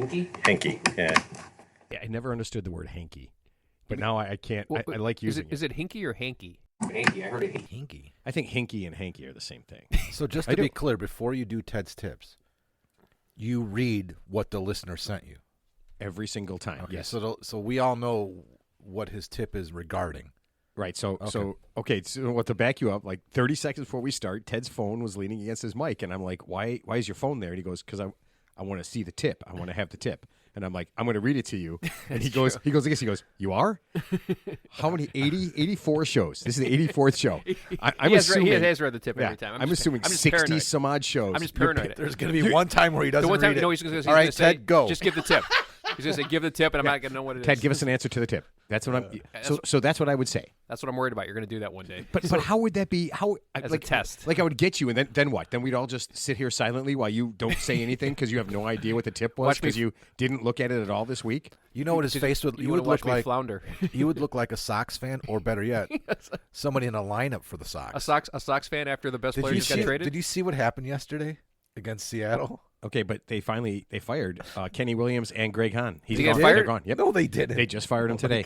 Hanky. Yeah. Yeah, I never understood the word hanky, but now I can't. Well, I like using Is it hinky or hanky? Hanky. I heard it. Hinky. I think hinky and hanky are the same thing. So just I to be do. clear, before you do Ted's tips, you read what the listener sent you. Every single time. Okay, Yes. so we all know what his tip is regarding. Right. So Okay. So what to back you up? Like 30 seconds before we start, Ted's phone was leaning against his mic, and I'm like, "Why is your phone there?" And he goes, "Because I want to see the tip. I want to have the tip." And I'm like, "I'm going to read it to you." And he goes, "You are? How many? 84 shows. This is the 84th show. I'm assuming he has read the tip every time. I'm assuming 60 paranoid. some odd shows. I'm just paranoid. There's going to be one time where he doesn't The one time, read it. no, he's going to All right, say, Ted, go. Just give the tip. He's going to say, give the tip, and I'm not going to know what it is. Ted, give us an answer to the tip. That's what I'm. So that's what I would say. That's what I'm worried about. You're going to do that one day. But how would that be? How As like a test. Like I would get you, and then what? Then we'd all just sit here silently while you don't say anything because you have no idea what the tip was Watch me because you didn't look at it at all this week. You know what his face would You you want would to watch look me like? flounder. You would look like a Sox fan, or better yet, somebody in a lineup for the Sox. A Sox fan after the best player you just got see? traded? Did you see what happened yesterday against Seattle? Okay, but they fired Kenny Williams and Greg Hahn. He's Did he get gone. fired? They're gone. Yep. No, they didn't. They just fired him today.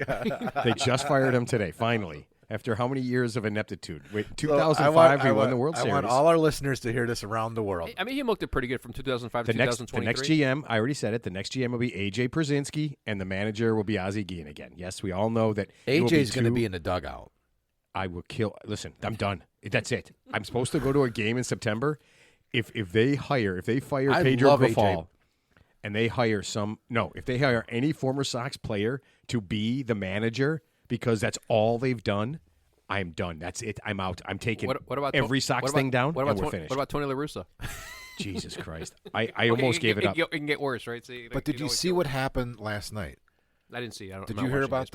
They just fired him today. Finally, after how many years of ineptitude? Wait, 2005 we won the World Series. I want all our listeners to hear this around the world. I mean, he looked it pretty good from 2005 to The next 2023. GM, I already said it. The next GM will be AJ Przinsky, and the manager will be Ozzie Guillen again. Yes, we all know that AJ's going to two- be in the dugout. I will kill. Listen, I'm done. That's it. I'm supposed to go to a game in September. If they fire I Pedro love AJ. Grifol, and they hire if they hire any former Sox player to be the manager because that's all they've done, I'm done. That's it. I'm out. I'm taking What about every Sox thing down, What about and we're Tony, finished. What about Tony La Russa? Jesus Christ. I almost gave it up. It can get worse, right? See, But did you see what happened last night? I didn't see. Did you hear about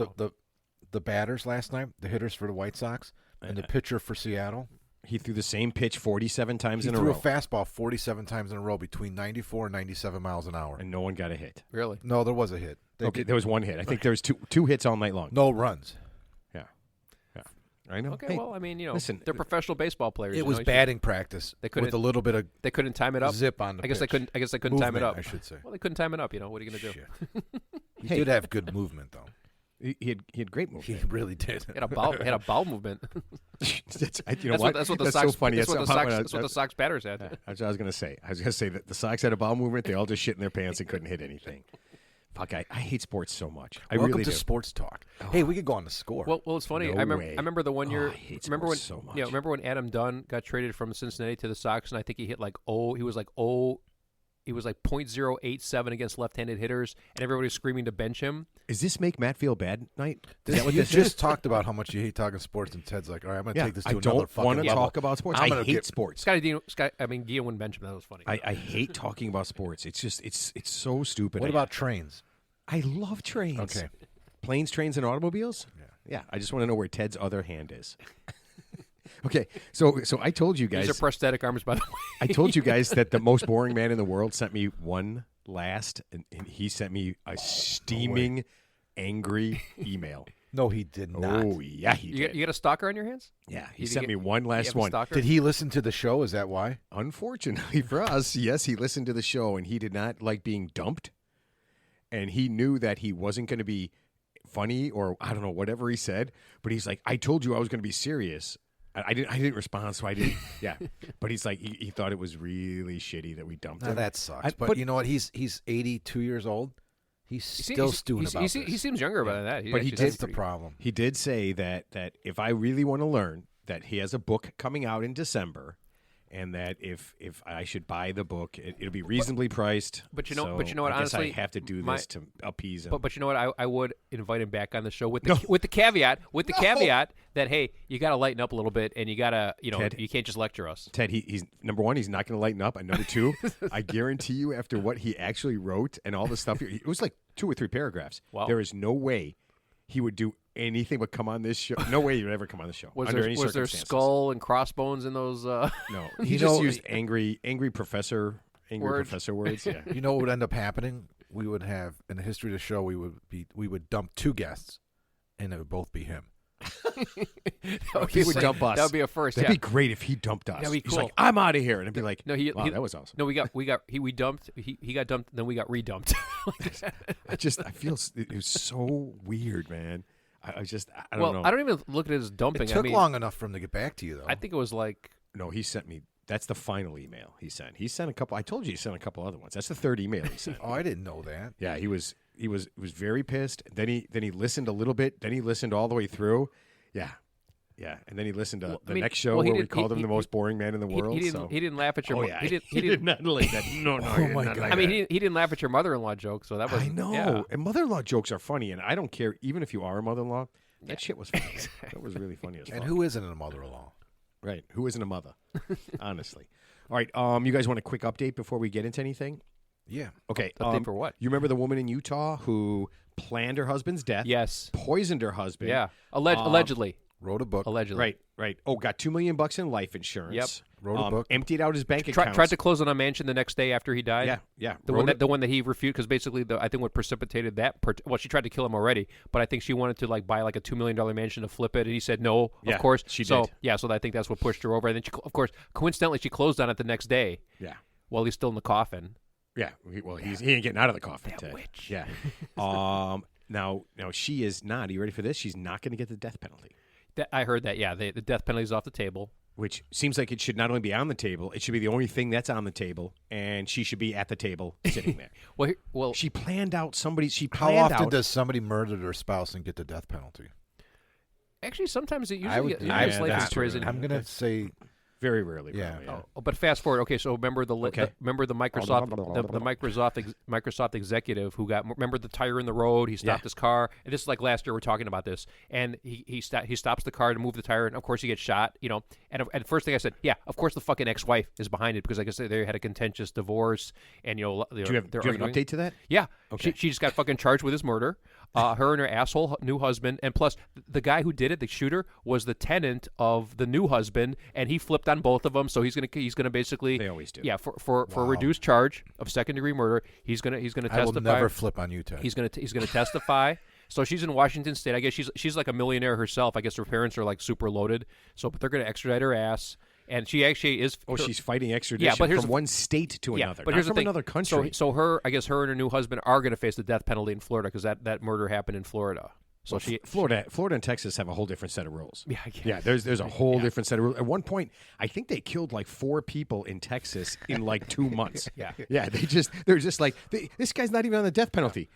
the batters last night, the hitters for the White Sox, and the pitcher for Seattle? He threw the same pitch 47 times He in a threw row, a fastball 47 times in a row between 94 and 97 miles an hour. and no one got a hit. Really? No, there was a hit. Okay, there was one hit. I think there was two hits all night long. No runs. Yeah. I know. Okay. Hey, well, I mean, listen, they're professional baseball players. It was batting practice They couldn't- with a little bit of They couldn't time it up. zip on the I guess they pitch. couldn't. I guess they couldn't time it Movement, up. I should say. Well, they couldn't time it up. What are you going to do? Shit. He did have good movement, though. he had great He movement. really did. He had a bowel movement. You know what? That's what the That's Sox. so funny. That's what the Sox. about- That's what the Sox batters had. That's what I was going to say. I was going to say that the Sox had a ball movement. They all just shit in their pants and couldn't hit anything. Fuck, I hate sports so much. I Welcome really to do. Sports Talk. Hey, we could go on the score. Well, it's funny. No I remember. way. I remember the one year. I hate remember when? sports so much. Yeah. Remember when Adam Dunn got traded from Cincinnati to the Sox, and I think he hit like He was like He was like .087 against left-handed hitters, and everybody was screaming to bench him. Does this make Matt feel bad night? Is This, that what you this just is? talked about how much you hate talking sports, and Ted's like, all right, I'm going to Yeah, take this to I another don't fucking want to level. talk about sports. I'm I gonna hate get- sports. Guillén wouldn't bench him. That was funny. I hate talking about sports. It's just it's so stupid. What about trains? I love trains. Okay. Planes, trains, and automobiles? Yeah. I just want to know where Ted's other hand is. Okay, so I told you guys. These are prosthetic arms, by the way. I told you guys that the most boring man in the world sent me one last, and he sent me a steaming, angry email. No, he did not. Oh yeah, he You did. got a stalker on your hands? Yeah, he Did you sent get- me one You last have a one. stalker? Did he listen to the show? Is that why? Unfortunately for us, yes, he listened to the show and he did not like being dumped, and he knew that he wasn't going to be funny or I don't know whatever he said, but he's like, I told you I was going to be serious. I didn't respond, so I didn't. Yeah, but he's like, he thought it was really shitty that we dumped Now him. that sucks. but- but you know what? He's 82 years old. He's still stewing about this. He seems younger about that. But he actually did- seems That's the pretty- problem. He did say that if I really want to learn, that he has a book coming out in December, and that if I should buy the book, it'll be reasonably priced. But you know so what, I guess honestly, I have to do my- this to appease him. But you know what? I would invite him back on the show with the caveat that hey, you got to lighten up a little bit, and you got to Ted- you can't just lecture us. Ted, he's number one, he's not going to lighten up, and number two, I guarantee you, after what he actually wrote and all the stuff, it was like 2 or 3 paragraphs. Wow. There is no way he would do anything but come on this show. No way he would ever come on the show Was under there any was there circumstances. skull and crossbones in those? No, he You just know- used angry professor Words. words. Yeah. You know what would end up happening? We would have in the history of the show. We would dump 2 guests, and it would both be him. He would dump us. That would be a first. That'd yeah. be great if he dumped us. That'd be He's cool. like, I'm out of here, and I'd be like, No, wow, that was awesome. No, we dumped. He got dumped, then we got redumped. I feel it was so weird, man. I don't Well, know. I don't even look at it as dumping. It took I mean, long enough for him to get back to you, though. I think it was like No, he sent me. That's the final email he sent. He sent a couple. I told you he sent a couple other ones. That's the third email he sent. Oh, I didn't know that. Yeah, he was very pissed. Then he listened a little bit. Then he listened all the way through. Yeah, and then he listened to Well, the I mean, next show well, he where we did- called him he- the most boring man in the world. he didn't. so. He didn't laugh at your. Oh mo- yeah, he didn't. He did not like that. No, Oh, my not God. like I mean, that. he didn't laugh at your mother-in-law joke, so that was. I know. Yeah. And mother-in-law jokes are funny, and I don't care even if you are a mother-in-law. That shit was funny. That was really funny as fuck. And who isn't a mother-in-law? Right? Who isn't a mother? Honestly. All right. You guys want a quick update before we get into anything? Yeah. Okay. Update for what? You remember the woman in Utah who planned her husband's death? Yes. Poisoned her husband. Yeah. Allegedly. Wrote a book. Allegedly. Right. Oh, got $2 million in life insurance. Yep. Wrote a book. Emptied out his bank account. Tried to close on a mansion the next day after he died. Yeah. The one that he refused because basically I think what precipitated that. Well, she tried to kill him already, but I think she wanted to like buy like a $2 million mansion to flip it, and he said no. Yeah, of course, she so, did. Yeah, so I think that's what pushed her over. And then she, of course, coincidentally, she closed on it the next day Yeah. while he's still in the coffin. Yeah. He ain't getting out of the coffin. That Ted. witch. Yeah. Now she is not. Are you ready for this? She's not going to get the death penalty. I heard that. Yeah, the death penalty's off the table. Which seems like it should not only be on the table, it should be the only thing that's on the table, and she should be at the table sitting there. Well, She planned out somebody. She How planned often out. does somebody murder their spouse and get the death penalty? actually, sometimes it I usually would- gets yeah, life in that's true. prison. I'm going to say Very rarely. Yeah. probably, Oh, but fast forward. Okay, so remember Okay. remember the Microsoft Microsoft executive who got remember the tire in the road. He stopped Yeah. his car, and this is like last year. We're talking about this, and he stops the car to move the tire, and of course he gets shot. You know, and the first thing I said, yeah, of course the fucking ex-wife is behind it because like I said, they had a contentious divorce, and Do you have, they're do you have an arguing. update to that? Yeah, Okay. she just got fucking charged with his murder. Her and her asshole new husband, and plus the guy who did it, the shooter, was the tenant of the new husband, and he flipped on both of them. So he's gonna basically They always do. Yeah, for a reduced charge of second-degree murder, he's gonna testify. I will never flip on you, Ted. He's gonna testify. So she's in Washington State. I guess she's like a millionaire herself. I guess her parents are like super loaded. So, but they're gonna extradite her ass, and she actually is. Oh, she's fighting extradition but here's from the- one state to Yeah, another, but not here's from the thing. another country. So I guess her and her new husband are going to face the death penalty in Florida because that murder happened in Florida. So Well, Florida and Texas have a whole different set of rules. Yeah, I guess. Yeah, there's a whole different set of rules. At one point, I think they killed like 4 people in Texas in like 2 months. Yeah. They're just like this guy's not even on the death penalty.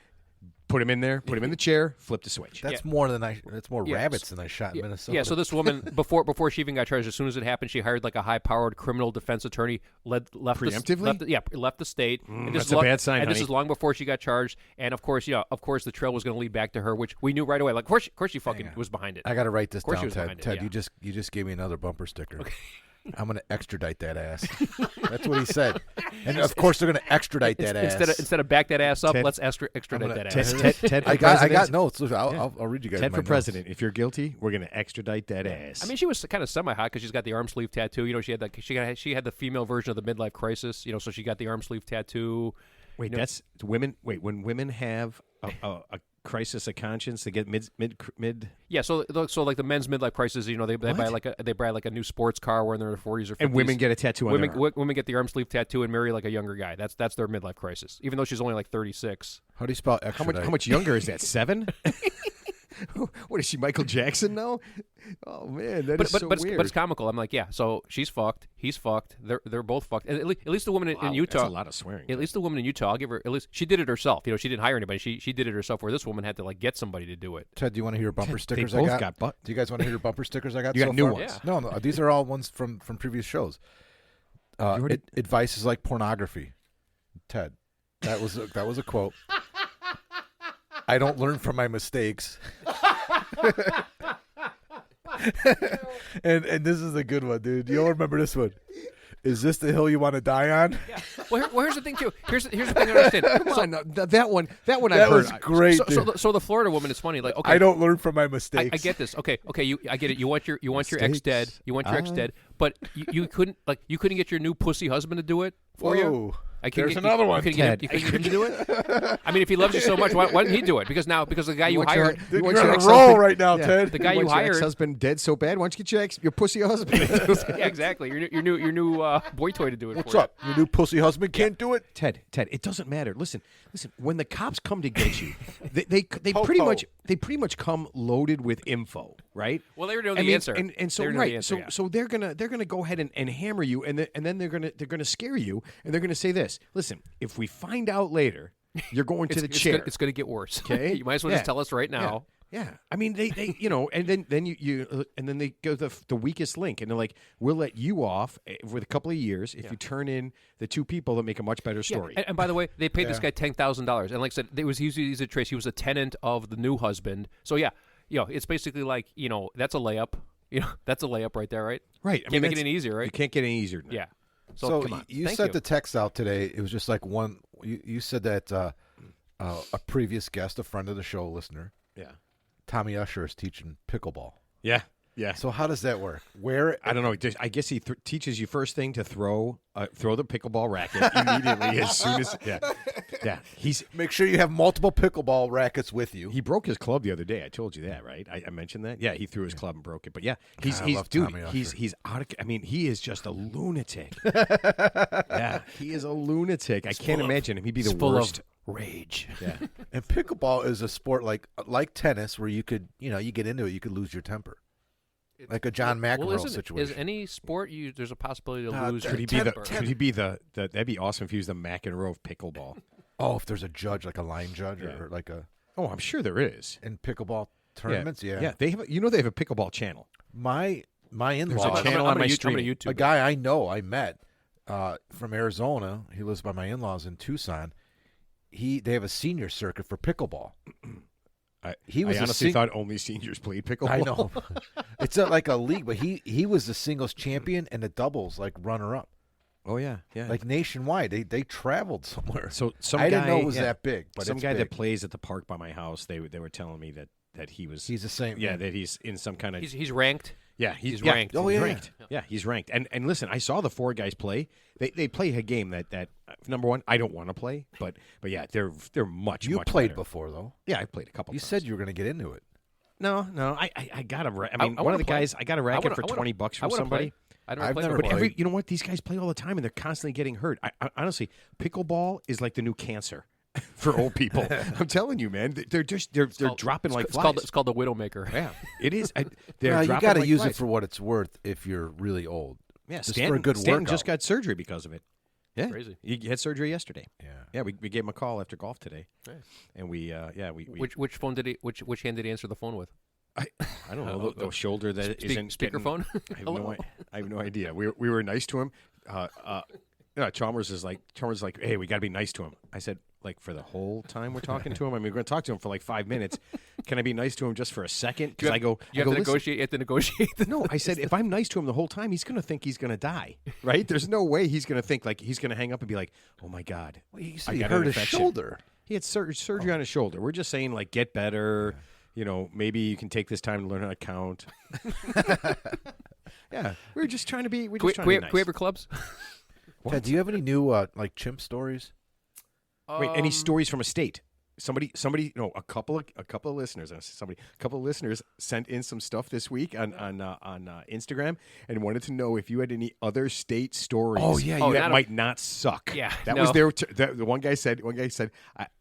Put him in there, put him in the chair, flip the switch. That's more than that's more Yeah, rabbits than I shot in Minnesota. Yeah, so this woman before she even got charged, as soon as it happened, she hired like a high-powered criminal defense attorney. Left Preemptively? left the state. And this that's is a long, bad sign, And this honey. is long before she got charged. And of course, the trail was going to lead back to her, which we knew right away. Like, of course, she fucking was behind it. I got to write this course she down, was Ted. behind it, Ted, yeah. you just gave me another bumper sticker. I'm going to extradite that ass. That's what he said. And of course, they're going to extradite that ass. Instead of back that ass up, Ted- let's extradite gonna- that Ted, ass. Ted for I president. got notes. I'll read you guys. Ted my for notes. president. If you're guilty, we're gonna extradite that ass. I mean, she was kind of semi-hot because she's got the arm sleeve tattoo. You know, she had the female version of the midlife crisis. You know, so she got the arm sleeve tattoo. wait, you know- that's women. Wait, when women have a crisis of conscience, they get mid. Yeah, so like the men's midlife crisis, you know, they buy What? like a new sports car when they're in their 40s or 50s. And women get a tattoo on women their arm. women get the arm sleeve tattoo and marry like a younger guy. That's their midlife crisis. Even though she's only like 36. How do you spell How extradite? much younger is that? 7? What is she, Michael Jackson now? Oh man, that is so weird. But it's comical. I'm like, yeah. So she's fucked. He's fucked. They're both fucked. And at least the woman in Wow, Utah. That's a lot of swearing. At least the woman in Utah, I'll give her. At least she did it herself. You know, she didn't hire anybody. She did it herself. Where this woman had to like get somebody to do it. Ted, do you want to hear bumper They stickers both I got? got Do you guys want to hear bumper stickers I got? You got so new far? ones. Yeah. No, these are all ones from previous shows. already- Advice is like pornography. Ted, that was a quote. I don't learn from my mistakes. and this is a good one, dude. You'll remember this one. Is this the hill you want to die on? Yeah. Well, here's the thing too. Here's the thing I understand. Come on, no, that one. That one I That heard. was great. So the Florida woman is funny. Like, okay, I don't learn from my I mistakes. get this. Okay, I get it. You want your ex dead. Mistakes. You want your ex dead. But you couldn't get your new pussy husband to do it. for you. Whoa. I couldn't There's get- another you one, couldn't get Ted. him- you couldn't get him to do it. I mean, if he loves you so much, why didn't he do it? Because the guy you want your- hired, you You're want on your a ex-husband- roll right now, Yeah. Ted. the guy you you want your hired. ex-husband dead so bad. Why don't you get your pussy husband? Yeah, exactly. Your new boy toy to do it. What's for you. up? Your new pussy husband can't do it? Ted, it doesn't matter. Listen. When the cops come to get you, they Ho, pretty ho. much come loaded with info, right? Well, they already know I the mean, answer. and so They already know right, the answer, yeah. so they're gonna go ahead and hammer you, and then they're gonna scare you, and they're gonna say this. Listen, if we find out later, you're going to the chair. It's going to get worse. Okay? You might as well Yeah. just tell us right now. Yeah. I mean, they and then you and then they go the weakest link, and they're like, we'll let you off with a couple of years if you turn in the two people that make a much better Yeah, story. and by the way, they paid this guy $10,000, and like I said, he's a trace. He was a tenant of the new husband. So yeah, it's basically like that's a layup. That's a layup right there, right? Right. Can't make it any easier, You right? can't get any easier than that. Yeah. So come on. you Thank sent the text out today. It was just like one. You said that a previous guest, a friend of the show, listener, Yeah. Tommy Usher, is teaching pickleball. Yeah. Yeah. So how does that work? Where I don't know. I guess he teaches you first thing to throw the pickleball racket immediately as soon as yeah. make sure you have multiple pickleball rackets with you. He broke his club the other day. I told you that, right? I mentioned that. Yeah, he threw his club and broke it. But yeah, he's I love dude. Tommy He's Usher. out of. I mean, he is just a lunatic. Yeah, he is a lunatic. I can't imagine him. He'd be the full worst. of rage. Yeah. And pickleball is a sport like tennis, where you could you get into it, you could lose your temper, like a John McEnroe situation. Is any sport there's a possibility to lose? Could your he be the? temper? Could he be the? That'd be awesome if he was the McEnroe of pickleball. Oh, if there's a judge, like a line judge, or like a Oh, I'm sure there is. in pickleball tournaments. Yeah, Yeah. They have. They have a pickleball channel. My There's in-law, a channel on my I'm streaming. gonna YouTube a it. guy I know, I met from Arizona. He lives by my in-laws in Tucson. They have a senior circuit for pickleball. He was I a honestly thought only seniors played pickleball. I know. It's like a league, but he was the singles champion and the doubles like runner up. Oh yeah, yeah. Like nationwide. They traveled somewhere. So some I guy, didn't know it was yeah, that big, but some it's guy big. that plays at the park by my house. They were telling me that he was. He's the same. Yeah, that he's in some kind of. He's ranked. Yeah, he's yeah, ranked. Oh, he's yeah. ranked. Yeah, he's ranked. And listen, I saw the four guys play. They play a game that number one, I don't want to play, but yeah, they're much. You much played better. before though. Yeah, I played a couple. You times. said you were going to get into it. no. I got a. I mean, I one wanna of the play. guys. I got a racket for $20 I from wanna somebody. play. I don't I've play never before. But played. you know what? These guys play all the time, and they're constantly getting hurt. I honestly, pickleball is like the new cancer for old people. I'm telling you, man. They're dropping like flies. It's called the Widowmaker. Yeah, it is. They're You dropping got to like use flies. it for what it's worth if you're really old. Yeah, just Stanton, for a good Stanton workout. just got surgery because of it. Yeah, Crazy. He had surgery yesterday. Yeah. Yeah, we gave him a call after golf today, Nice. and we Which phone did he? Which hand did he answer the phone with? I don't know the shoulder that isn't getting- Speakerphone. I have no idea. We were nice to him. Chalmers is like, hey, we got to be nice to him. I said, like, for the whole time we're talking to him. I mean, we're going to talk to him for like 5 minutes. Can I be nice to him just for a second? Because I go, You have to "Listen." negotiate. You have to negotiate. No, I said if I'm nice to him the whole time, he's going to think he's going to die, right? There's no way he's going to think like he's going to hang up and be like, "Oh my god, Well, you I said he got an hurt his infection." shoulder. He had surgery on his shoulder. We're just saying like get better. Maybe you can take this time to learn how to count. Yeah, we're just trying to be. We're just trying to be nice. Can we have your clubs? Ted, do you have any new like chimp stories? Wait, any stories from a state? Somebody, a couple of listeners. A couple of listeners sent in some stuff this week on Instagram and wanted to know if you had any other state stories. Oh, yeah, Oh, that not a- might not suck. Yeah, that no. was their. The one guy said,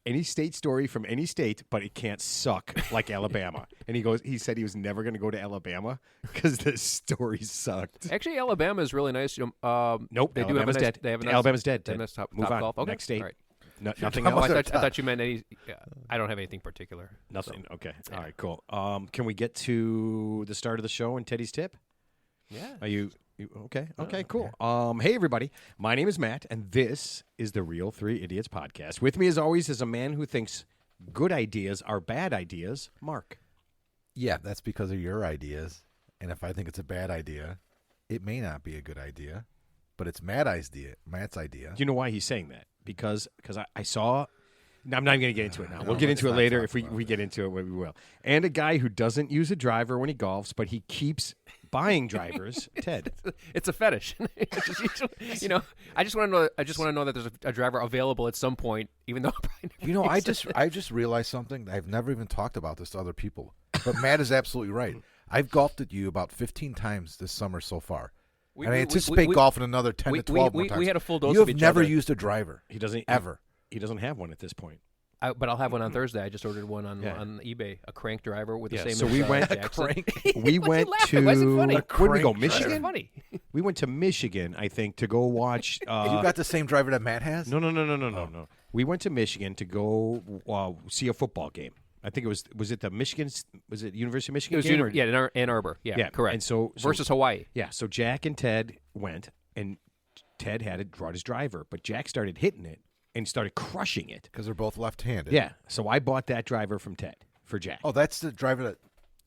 any state story from any state, but it can't suck like Alabama. And he said he was never going to go to Alabama because the story sucked. Actually, Alabama is really nice. Nope, they do have a Alabama's nice, dead. They have a nice, Alabama's dead. They have a nice top, Move top on. golf. Okay. Next state. All right. Nothing Oh, else. I thought you meant any. I don't have anything particular. Nothing. Okay. All right. Cool. Can we get to the start of the show and Teddy's tip? Yeah. Are you okay? Okay. Cool. Hey everybody. My name is Matt, and this is the Real Three Idiots podcast. With me, as always, is a man who thinks good ideas are bad ideas. Mark. Yeah, that's because of your ideas. And if I think it's a bad idea, it may not be a good idea, but it's Matt's idea. Do you know why he's saying that? Because I saw. No, I'm not going to get into it now. No, We'll get let's into it not later talk if we about get into it. We will. And a guy who doesn't use a driver when he golfs, but he keeps buying drivers, Ted. It's a fetish. It's just, you know, I just want to know. I just want to know that there's a driver available at some point, even though. I probably never You know, use it. I just realized something. I've never even talked about this to other people, but Matt is absolutely right. I've golfed at you about 15 times this summer so far. We- and I we- anticipate we- golfing another 10 we- to 12 we- more times. we had a full dose You of have each never other. used a driver. He doesn't Ever. He doesn't have one at this point. But I'll have one on Thursday. I just ordered one on Yeah. on eBay, a crank driver with the Yeah, same. so as, we went- Jackson. We went to Why is it funny? where did we go? crank It's Michigan. funny. We went to Michigan, I think, to go watch. you got the same driver that Matt has? No. We went to Michigan to go see a football game. I think it was it the Michigan? Was it University of Michigan? It was game or- in Ann Arbor. Yeah, correct. And so versus Hawaii. Yeah, so Jack and Ted went, and Ted brought his driver, but Jack started hitting it and started crushing it. Because they're both left-handed. Yeah, so I bought that driver from Ted for Jack. Oh, that's the driver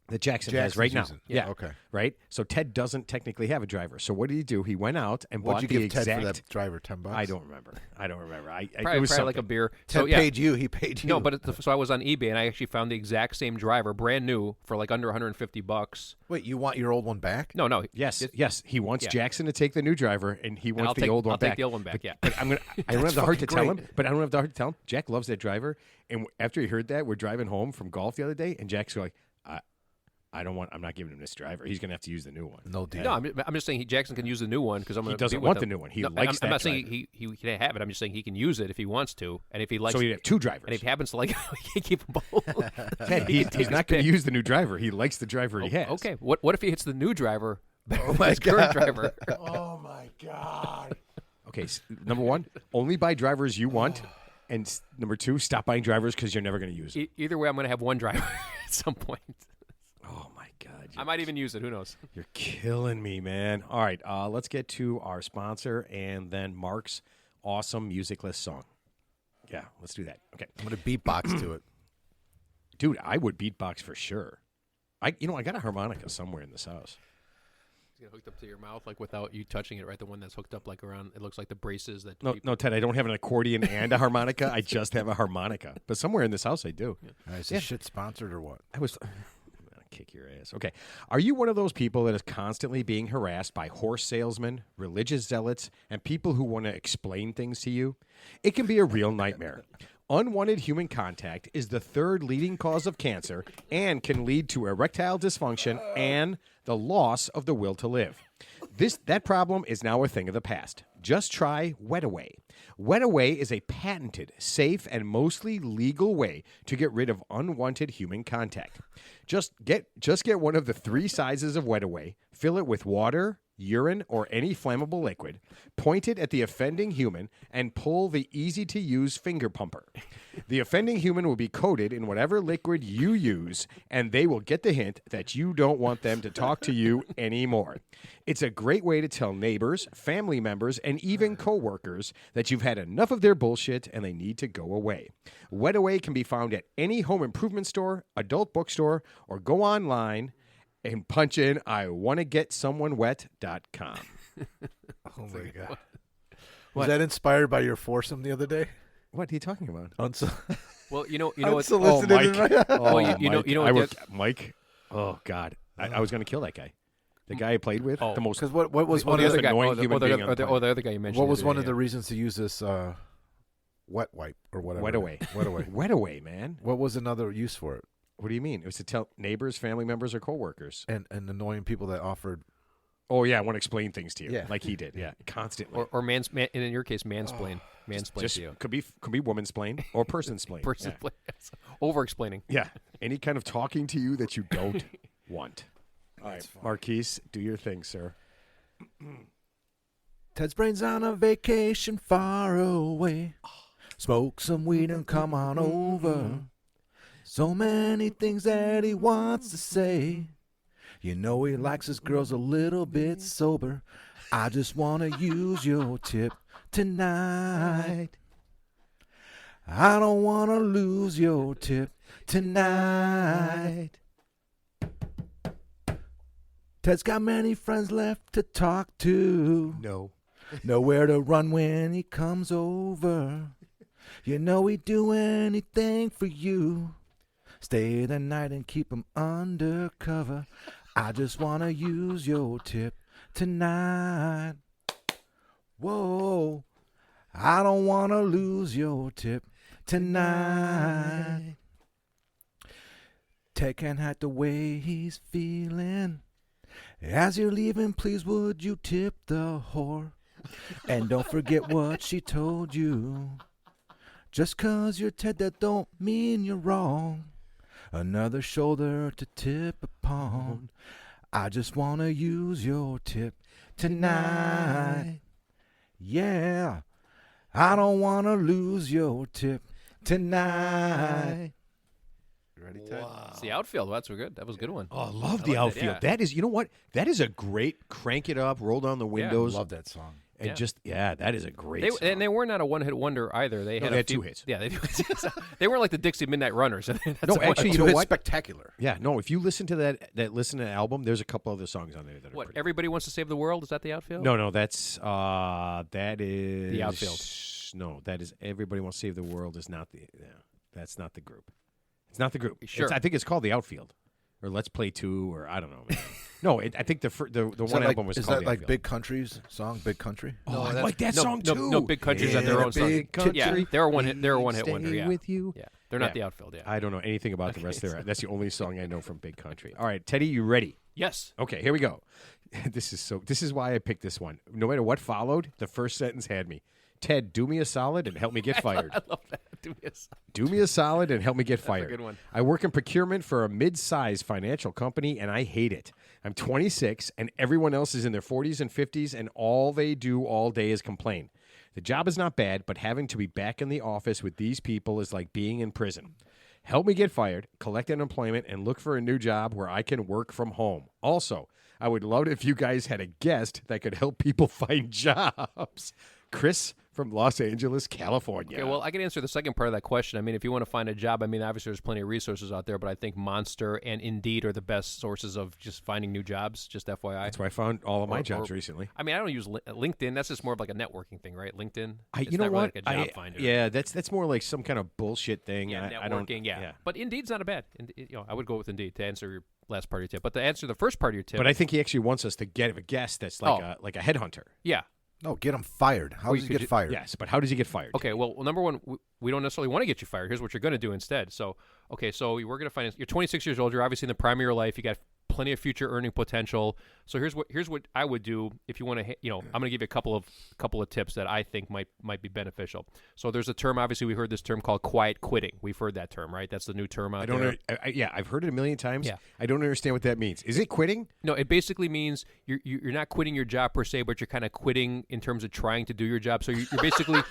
that Jackson has Jackson's right now. using. Yeah. Okay. Right? So Ted doesn't technically have a driver. So what did he do? He went out and What'd bought you the give Ted exact. for that driver? $10? I don't remember. I Probably, it was probably like a something. beer. Ted So yeah. paid you. He paid you. No, but so I was on eBay and I actually found the exact same driver, brand new, for like under $150. Wait, you want your old one back? No. Yes, It- yes. He wants Yeah. Jackson to take the new driver, and he and wants I'll the take, old one I'll back. take the old one back. Yeah. But I'm gonna. I don't have the heart to fucking tell him. great. But I don't have the heart to tell him. Jack loves that driver, and after he heard that, we're driving home from golf the other day, and Jack's going, I don't want. I'm not giving him this driver. He's gonna have to use the new one. No deal. No, I'm just saying Jackson can use the new one because I'm He going to. doesn't want the new one. He likes I'm that not saying driver. he can't have it. I'm just saying he can use it if he wants to, and if he likes. So he'd have two drivers. and if he happens to like, it, he can keep them both. Ted, he's not going to use the new driver. He likes the driver he has. Okay. What if he hits the new driver? my his current driver. Oh my God. Okay, number one, only buy drivers you want, and number two, stop buying drivers because you're never going to use them. Either way, I'm going to have one driver at some point. Oh my God, I might even use it. Who knows? you're killing me, man. All right, let's get to our sponsor and then Mark's awesome music list song. Yeah, let's do that. Okay, I'm going to beatbox to it. dude, I would beatbox for sure. I got a harmonica somewhere in this house. It's hooked up to your mouth, like without you touching it, right? The one that's hooked up, like around. It looks like the braces that. No, Ted, I don't have an accordion and a harmonica. I just have a harmonica. But somewhere in this house, I do. Is this shit sponsored or what? I was. Kick your ass. Okay. Are you one of those people that is constantly being harassed by horse salesmen, religious zealots, and people who want to explain things to you? It can be a real nightmare. Unwanted human contact is the third leading cause of cancer and can lead to erectile dysfunction and the loss of the will to live. That problem is now a thing of the past. Just try Wetaway. Wetaway is a patented, safe, and mostly legal way to get rid of unwanted human contact. Just get one of the 3 sizes of Wetaway, fill it with water, urine, or any flammable liquid, point it at the offending human, and pull the easy-to-use finger pumper. The offending human will be coated in whatever liquid you use, and they will get the hint that you don't want them to talk to you anymore. It's a great way to tell neighbors, family members, and even coworkers that you've had enough of their bullshit and they need to go away. Wetaway can be found at any home improvement store, adult bookstore, or go online and punch in iwannagetsomeonewet.com. Oh, my God. Was that inspired by your foursome the other day? What are you talking about? Well, you know what's. Unsolicited. Oh, you know I what Mike. Oh God, I was going to kill that guy. The guy I played with. Oh. The most. Because what was Oh, one the of other guy. annoying Oh, the human being on the the other guy you mentioned. what was the one other of the day, reasons to use this wet wipe or whatever? Wetaway. Wetaway. Wetaway, man. What was another use for it? What do you mean? It was to tell neighbors, family members, or coworkers. And annoying people that offered. Oh yeah, I want to explain things to you, Yeah. like he did. Yeah, constantly. or and in your case, mansplain. Mansplain Just to you. could be woman's plain or person's plain. Person Yeah. over explaining. Yeah, any kind of talking to you that you don't want. All right, Marquise, do your thing, sir. Ted's brain's on a vacation far away. Smoke some weed and come on over. So many things that he wants to say. You know he likes his girls a little bit sober. I just want to use your tip tonight. I don't want to lose your tip tonight. Ted's got many friends left to talk to. No. Nowhere to run when he comes over. You know he'd do anything for you. Stay the night and keep him undercover. I just want to use your tip tonight. Whoa, I don't want to lose your tip tonight. Ted can't hide the way he's feeling. As you're leaving, please would you tip the whore? And don't forget what she told you. Just 'cause you're Ted, that don't mean you're wrong. Another shoulder to tip upon. I just want to use your tip tonight. Yeah, I don't want to lose your tip tonight. You ready, Ted? It's the outfield. That's good. That was a good one. Oh, I love the liked it, outfield. yeah. That is, you know what? That is a great crank it up, roll down the windows, Love that song. and Yeah. just that is a great song. And they were not a one-hit wonder either. They had, they a had few, 2 hits. Yeah, they weren't like the Dixie Midnight Runners. That's No, the actually, point. you know what? Spectacular. Yeah, no. If you listen to that album, there's a couple other songs on there that are What? pretty. Everybody Wants to Save the World? Is that the outfield? No, that's that is The outfield. No, that is Everybody Wants to Save the World. Is not the. Yeah, that's not the group. It's not the group. Sure. I think it's called the outfield, or Let's Play 2, or I don't know. Man. No, I think the Is one that album was is called that the like outfield. Big Country's song, Big Country? Oh, I that's- like that no, song no, too. No, Big Country's yeah, at their own song. Big Country. Yeah, they're a one-hit. They're a one-hit Stay wonder. Yeah, with you. yeah, they're not Yeah. the outfield. Yeah. I don't know anything about the rest of their. That's the only song I know from Big Country. All right, Teddy, you ready? Yes. Okay, here we go. This is why I picked this one. No matter what followed, the first sentence had me. Ted, do me a solid and help me get fired. I love that. Do me a sign. Do me a solid and help me get fired. good one. I work in procurement for a mid-sized financial company, and I hate it. I'm 26, and everyone else is in their 40s and 50s, and all they do all day is complain. The job is not bad, but having to be back in the office with these people is like being in prison. Help me get fired, collect unemployment, and look for a new job where I can work from home. Also, I would love it if you guys had a guest that could help people find jobs. Chris from Los Angeles, California. Okay, well, I can answer the second part of that question. I mean, if you want to find a job, I mean, obviously there's plenty of resources out there, but I think Monster and Indeed are the best sources of just finding new jobs, just FYI. That's where I found all of my Or- jobs or- recently. I mean, I don't use LinkedIn. That's just more of like a networking thing, right? LinkedIn. It's You know not really what? like a job finder. Yeah, that's more like some kind of bullshit thing. Yeah, I don't. networking. Yeah. But Indeed's not a bad. I would go with Indeed to answer your last part of your tip. But to answer the first part of your tip, But I think he actually wants us to get a guest that's like a headhunter. yeah. No, get him fired. How does he could get fired? Yes, but how does he get fired? Okay, well, number one, we don't necessarily want to get you fired. Here's what you're going to do instead. So, okay, so we're going to find you're 26 years old. You're obviously in the prime of your life. You got plenty of future earning potential. So here's what I would do if you want to. I'm going to give you a couple of tips that I think might be beneficial. So there's a term. Obviously, we heard this term called quiet quitting. We've heard that term, right? That's the new term out there. I've heard it a million times. Yeah. I don't understand what that means. Is it quitting? No, it basically means you're not quitting your job per se, but you're kind of quitting in terms of trying to do your job. So you're basically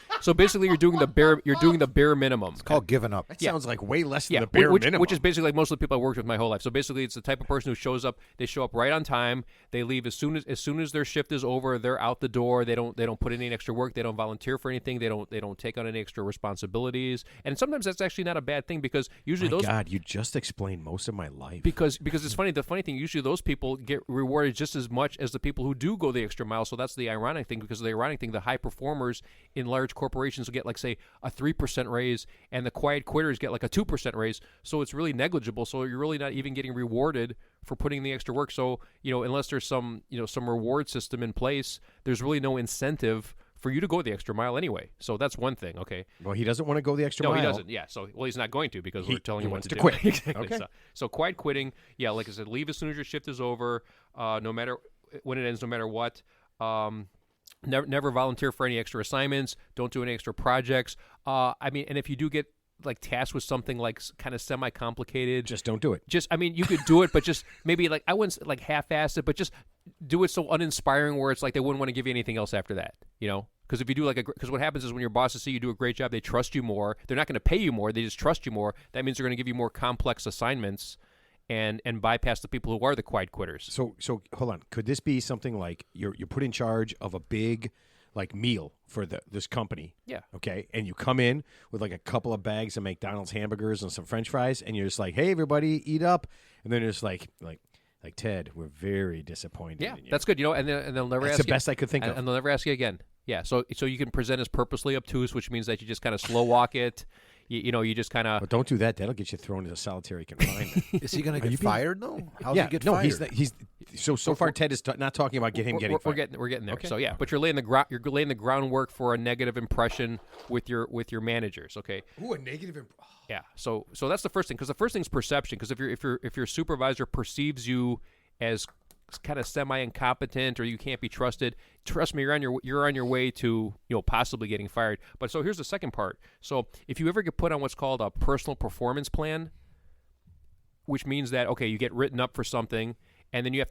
you're doing the bare minimum. It's called giving up. That sounds like way less than the bare which, minimum. which is basically like most of the people I worked with my whole life. So basically, it's the type of person who shows up. They show up right on time. They leave as soon as their shift is over. They're out the door. They don't put in any extra work. They don't volunteer for anything. They don't take on any extra responsibilities. And sometimes that's actually not a bad thing because usually My those God, you just explained most of my life. because it's funny. The funny thing, usually those people get rewarded just as much as the people who do go the extra mile. So that's the ironic thing. Because the ironic thing, the high performers in large corporations will get like say a 3% raise, and the quiet quitters get like a 2% raise. So it's really negligible. So you're really not even getting rewarded for putting in the extra work. So unless there's some reward system in place, there's really no incentive for you to go the extra mile anyway. So that's one thing. Okay. Well, he doesn't want to go the extra No, mile. he doesn't. Yeah. So, he's not going to because we're telling he him what wants to to do. quit. Exactly. Okay. So quiet quitting. Yeah, like I said, leave as soon as your shift is over. No matter when it ends, no matter what. Never volunteer for any extra assignments. Don't do any extra projects. And if you do get like tasked with something like kind of semi-complicated, Just don't do it. you could do it, but just maybe like I wouldn't like half-ass it, but just do it so uninspiring where it's like they wouldn't want to give you anything else after that, Because if you do because what happens is when your bosses see you do a great job, they trust you more. They're not going to pay you more; they just trust you more. That means they're going to give you more complex assignments, and bypass the people who are the quiet quitters. So hold on. Could this be something like you're put in charge of a big like meal for this company? Yeah. Okay. And you come in with like a couple of bags of McDonald's hamburgers and some French fries, and you're just like, "Hey, everybody, eat up!" And then it's like Ted, we're very disappointed. Yeah, in you. that's good. And they'll never That's ask the best I could think and, of. and they'll never ask you again. Yeah, so you can present as purposely obtuse, which means that you just kind of slow walk it. you just kind of. But don't do that. That'll get you thrown into solitary confinement. Is he going to you get being- fired though? How's yeah, he get no, fired? he's so far. Ted is not talking about him getting We're fired. getting there. Okay. So yeah, but you're laying the groundwork for a negative impression with your managers. Okay. Ooh, a negative. Yeah. So that's the first thing, because the first thing is perception. Because if your supervisor perceives you as kind of semi-incompetent or you can't be trusted, trust me, you're on your way to possibly getting fired. But so here's the second part. So if you ever get put on what's called a personal performance plan, which means that you get written up for something, and then you have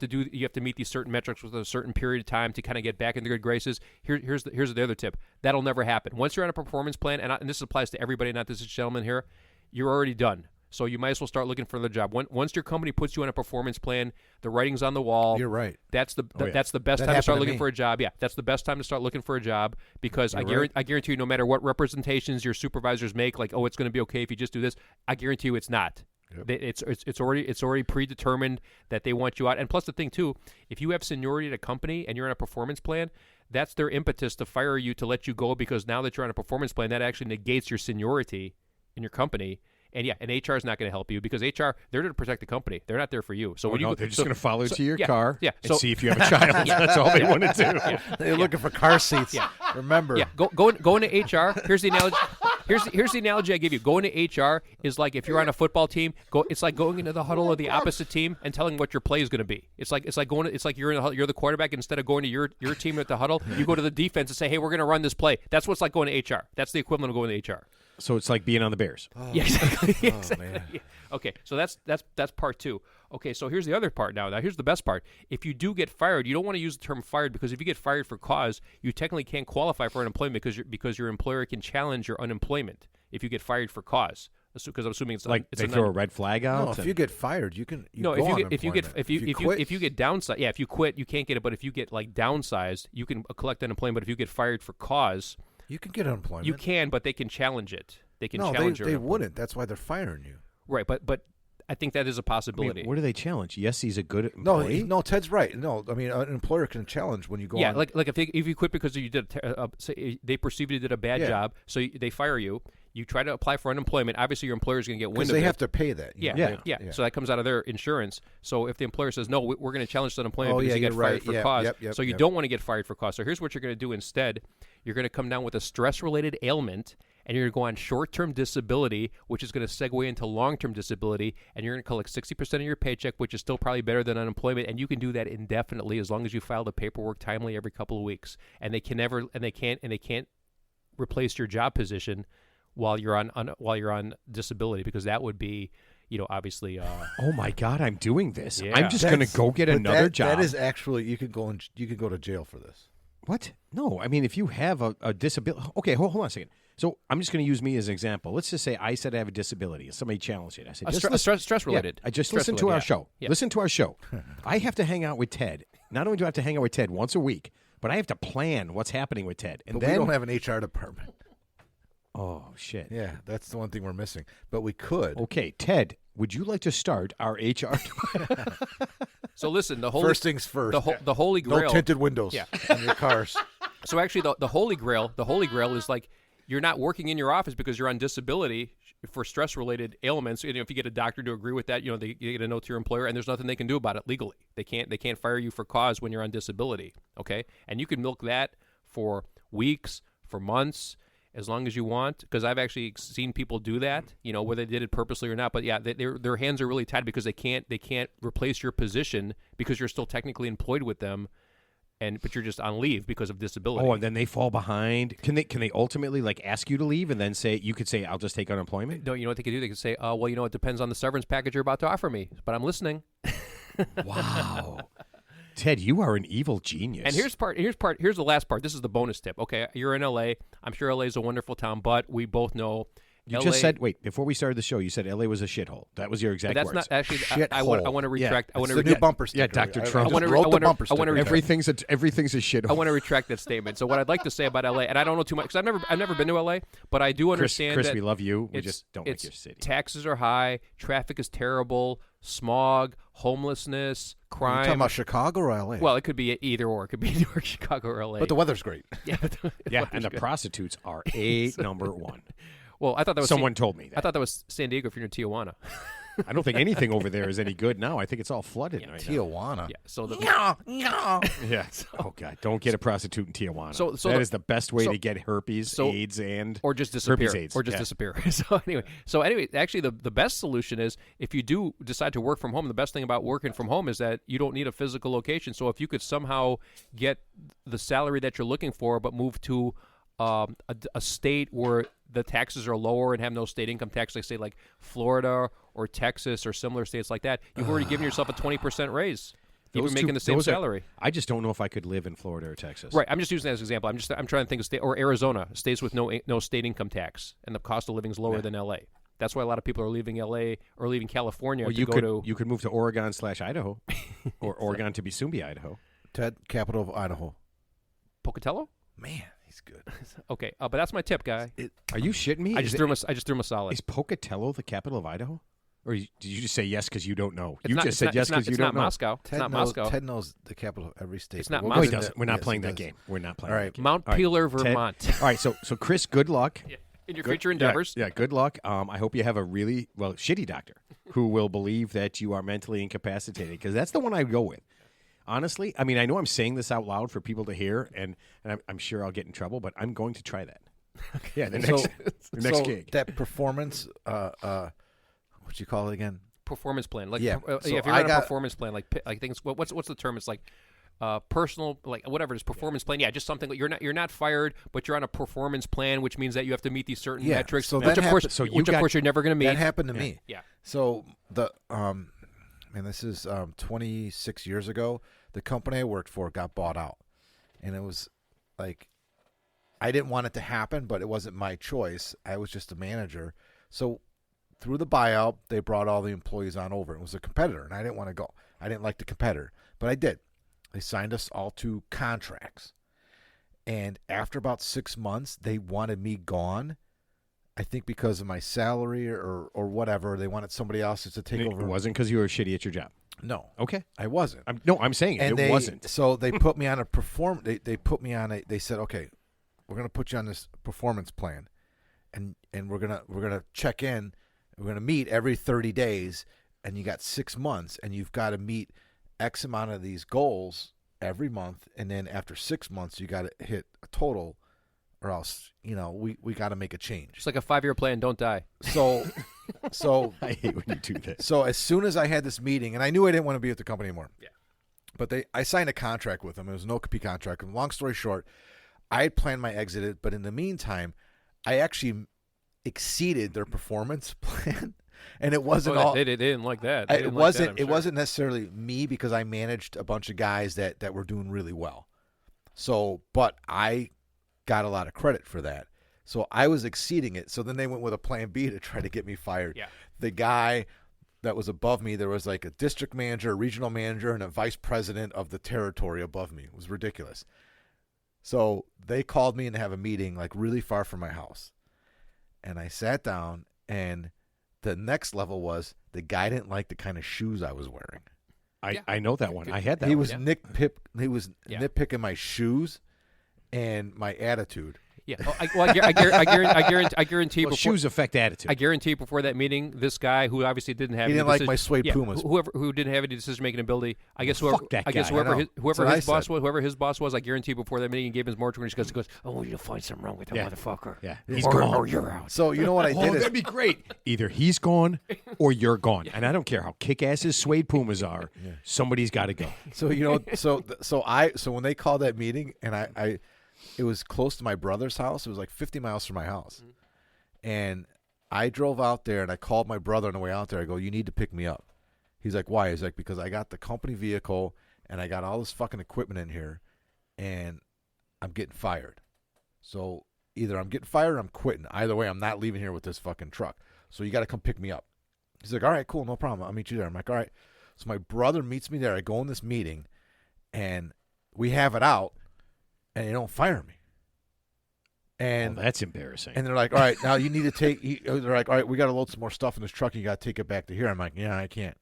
to meet these certain metrics with a certain period of time to kind of get back in the good graces. Here's the other tip. That'll never happen. Once you're on a performance plan, and this applies to everybody, not this gentleman here, you're already done. So you might as well start looking for another job. Once your company puts you on a performance plan, the writing's on the wall. You're right. That's the yeah. that's the best That time to happened start to looking me. for a job. Yeah, that's the best time to start looking for a job, because I You're right. guarantee you, no matter what representations your supervisors make, like, it's going to be okay if you just do this, I guarantee you it's not. Yep. It's already predetermined that they want you out. And plus the thing too, if you have seniority at a company and you're on a performance plan, that's their impetus to fire you, to let you go, because now that you're on a performance plan, that actually negates your seniority in your company. And HR is not going to help you, because HR, they're there to protect the company. They're not there for you. So when you go, they're just going to follow you to your yeah, car yeah, and so- see if you have a child. That's all they want to do. They're looking for car seats. Remember. Yeah, go into HR. Here's the analogy. Here's the analogy I give you. Going to HR is like if you're on a football team. It's like going into the huddle of the opposite team and telling what your play is going to be. It's like you're in the huddle, you're the quarterback. Instead of going to your team at the huddle, you go to the defense and say, "Hey, we're going to run this play." That's what's like going to HR. That's the equivalent of going to HR. So it's like being on the Bears. Yeah, exactly. Oh, exactly. man. Yeah. Okay, so that's part two. Okay, so here's the other part now. Now here's the best part. If you do get fired, you don't want to use the term fired, because if you get fired for cause, you technically can't qualify for unemployment, because your employer can challenge your unemployment if you get fired for cause. Because I'm assuming it's Like it's they throw a red flag out. No, if you get fired, you can. no, go on if you get downsized, if you quit, you can't get it. But if you get like downsized, you can collect unemployment. But if you get fired for cause, you can get unemployment. you can, but they can challenge it. They can No, challenge your they unemployment. wouldn't. That's why they're firing you. Right, but I think that is a I possibility. mean, what do they challenge? Yes, he's a good No, employee. no, Ted's right. No, I mean an employer can challenge when you go Yeah, on. like if you quit because you did say they perceive you did a bad Yeah. job, so they fire you. You try to apply for unemployment. Obviously, your employer is going to get wind because of they it. have to pay that. you Yeah, know? yeah, So that comes out of their insurance. So if the employer says no, we're going to challenge the unemployment Oh, because yeah, you got you're fired right. for Yep, cause. yep, So you yep. don't want to get fired for cause. So here's what you're going to do instead. You're going to come down with a stress-related ailment, and you're going to go on short-term disability, which is going to segue into long-term disability, and you're going to collect 60% of your paycheck, which is still probably better than unemployment, and you can do that indefinitely as long as you file the paperwork timely every couple of weeks. And they can't replace your job position while you're on disability, because that would be, obviously. Oh my God, I'm doing this. Yeah. I'm just going to go get But another job. That is actually you could go to jail for this. What? No, I mean, if you have a disability. Okay, hold on a second. So I'm just going to use me as an example. Let's just say I said I have a disability and somebody challenged it. I said, Stress related. I just listened to our show. Yeah. Listen to our show. I have to hang out with Ted. Not only do I have to hang out with Ted once a week, but I have to plan what's happening with Ted. And But then, we don't have an HR department. oh shit. Yeah, that's the one thing we're missing. But we could. Okay, Ted, would you like to start our HR? So listen, the holy First things first. the Holy no Grail. tinted windows Yeah. on your cars. So actually, the Holy Grail is like you're not working in your office because you're on disability for stress-related ailments. If you get a doctor to agree with that, you get a note to your employer, and there's nothing they can do about it legally. They can't fire you for cause when you're on disability. Okay, and you can milk that for weeks, for months, as long as you want. Because I've actually seen people do that, whether they did it purposely or not. But yeah, their hands are really tied because they can't replace your position because you're still technically employed with them. But you're just on leave because of disability. Oh, and then they fall behind. Can they ultimately ask you to leave and then you could say I'll just take unemployment? No, you know what they could do? They could say, well, it depends on the severance package you're about to offer me, but I'm listening. Wow. Ted, you are an evil genius. And here's the last part. This is the bonus tip. Okay, you're in LA. I'm sure LA is a wonderful town, but we both know you LA, just said, wait, before we started the show, you said LA was a shithole. That was your exact that's words. not actually. Shithole. I want to retract. I want It's to the new bumper sticker. yeah, Dr. I Trump. just I wrote the wanna- bumper I wanna sticker. retract- Everything's a shithole. I want to retract that statement. So what I'd like to say about LA, and I don't know too much because I've never been to LA, but I do understand Chris, that we love you. We it's- just don't like it's- your city. Taxes are high, traffic is terrible, smog, homelessness, Are you crime. talking about Chicago or LA? Well, it could be either or. It could be New York, Chicago, or LA. but the weather's great. yeah, Yeah, and the prostitutes are number one. Well, I thought that was Someone told me I that. thought that was San Diego if you're in Tijuana. I don't think anything over there is any good now. I think it's all flooded right now. Tijuana. Yeah. So the Yeah. Oh God! Don't get a prostitute in Tijuana. So That is the best way so- to get herpes, so- AIDS, and or just disappear, herpes AIDS. or just Yeah. disappear. So anyway, actually, the best solution is if you do decide to work from home. The best thing about working from home is that you don't need a physical location. So if you could somehow get the salary that you're looking for, but move to a state where the taxes are lower and have no state income tax, like say like Florida or Texas or similar states like that, you've already given yourself a 20% raise. Even making the same salary. I just don't know if I could live in Florida or Texas. Right. I'm just using that as an example. I'm trying to think of state or Arizona, states with no state income tax, and the cost of living is lower than LA. That's why a lot of people are leaving LA or leaving California Well, to you go could to. you could move to Oregon/Idaho, or Oregon to Bisumbi, Idaho. Ted, capital of Idaho. Pocatello. Man, he's good. Okay, but that's my tip, guy. Are you shitting me? I just threw him a solid. Is Pocatello the capital of Idaho? Or did you just say yes because you don't know? It's You not- just it's said not- yes it's not- because you it's don't not know. Moscow. It's not Moscow. Ted knows the capital of every state. It's not We'll Moscow. No, get he into- doesn't. We're not yes, playing he that does. game. We're not playing All that right. game. Mount All right, Peeler, Ted- Vermont. All right, so Chris, good luck. In your Good- future endeavors. Yeah, good luck. I hope you have a really shitty doctor who will believe that you are mentally incapacitated, because that's the one I go with. Honestly, I mean, I know I'm saying this out loud for people to hear, and I'm sure I'll get in trouble, but I'm going to try that. Yeah, the next, the next so gig. that performance, what you call it again? Performance plan, like Yeah, if so you're I on a got- performance plan, like I think it's what's the term? It's like personal, like whatever it is, performance plan. Yeah, just something. You're not fired, but you're on a performance plan, which means that you have to meet these certain Yeah, metrics. so which that of course, happens- so you which of got- course you're never going to meet. That happened to me. Yeah. So the and this is 26 years ago. The company I worked for got bought out, and it was like I didn't want it to happen, but it wasn't my choice. I was just a manager. So through the buyout, they brought all the employees on over. It was a competitor, and I didn't want to go. I didn't like the competitor, but I did. They signed us all to contracts. And after about 6 months, they wanted me gone. I think because of my salary or whatever. They wanted somebody else to take It over. wasn't because you were shitty at your job. No, Okay. I wasn't. I'm saying And it wasn't. So they put me on a They put me on a. They said, okay, we're gonna put you on this performance plan, and we're gonna check in. We're gonna meet every 30 days, and you got 6 months, and you've got to meet X amount of these goals every month, and then after 6 months, you got to hit a total, or else we got to make a change. It's like a 5-year plan. Don't die. So I hate when you do this. So as soon as I had this meeting, and I knew I didn't want to be with the company anymore. Yeah. But I signed a contract with them. It was an OKP contract. And long story short, I had planned my exit, but in the meantime, I actually exceeded their performance plan, and it wasn't all. They didn't like that. They It didn't like wasn't. that, I'm It sure. wasn't necessarily me because I managed a bunch of guys that were doing really well. So, but I got a lot of credit for that. So I was exceeding it. So then they went with a plan B to try to get me fired. Yeah. The guy that was above me, there was like a district manager, a regional manager, and a vice president of the territory above me. It was ridiculous. So they called me in to have a meeting like really far from my house. And I sat down, and the next level was the guy didn't like the kind of shoes I was wearing. I know that one. I had that He one. was Yeah. He was nitpicking my shoes and my attitude. Yeah. Oh, I guarantee you. Well, Before, shoes affect attitude. I guarantee you before that meeting, this guy who obviously didn't have He any didn't like decision- my suede Pumas. who didn't have any decision making ability. I guess Well, whoever fuck that I guess guy. I whoever know. his, That's whoever what his I boss said. was, whoever his boss was, I guarantee you before that meeting he gave his marching orders. He goes, I want you to find something wrong with that Yeah. motherfucker. Yeah. He's or, gone. or you're out. So you know what I Oh, did is that'd be great. Either he's gone or you're gone. And I don't care how kick-ass his suede Pumas are. Somebody's got to go. so when they called that meeting, and I it was close to my brother's house. It was like 50 miles from my house. And I drove out there, and I called my brother on the way out there. I go, you need to pick me up. He's like, why? He's like, because I got the company vehicle, and I got all this fucking equipment in here, and I'm getting fired. So either I'm getting fired or I'm quitting. Either way, I'm not leaving here with this fucking truck. So you got to come pick me up. He's like, all right, cool, no problem. I'll meet you there. I'm like, all right. So my brother meets me there. I go in this meeting, and we have it out, and they don't fire me. And Oh, that's embarrassing. and they're like, all right, now you need to take. They're like, all right, we got to load some more stuff in this truck. And you got to take it back to here. I'm like, yeah, I can't.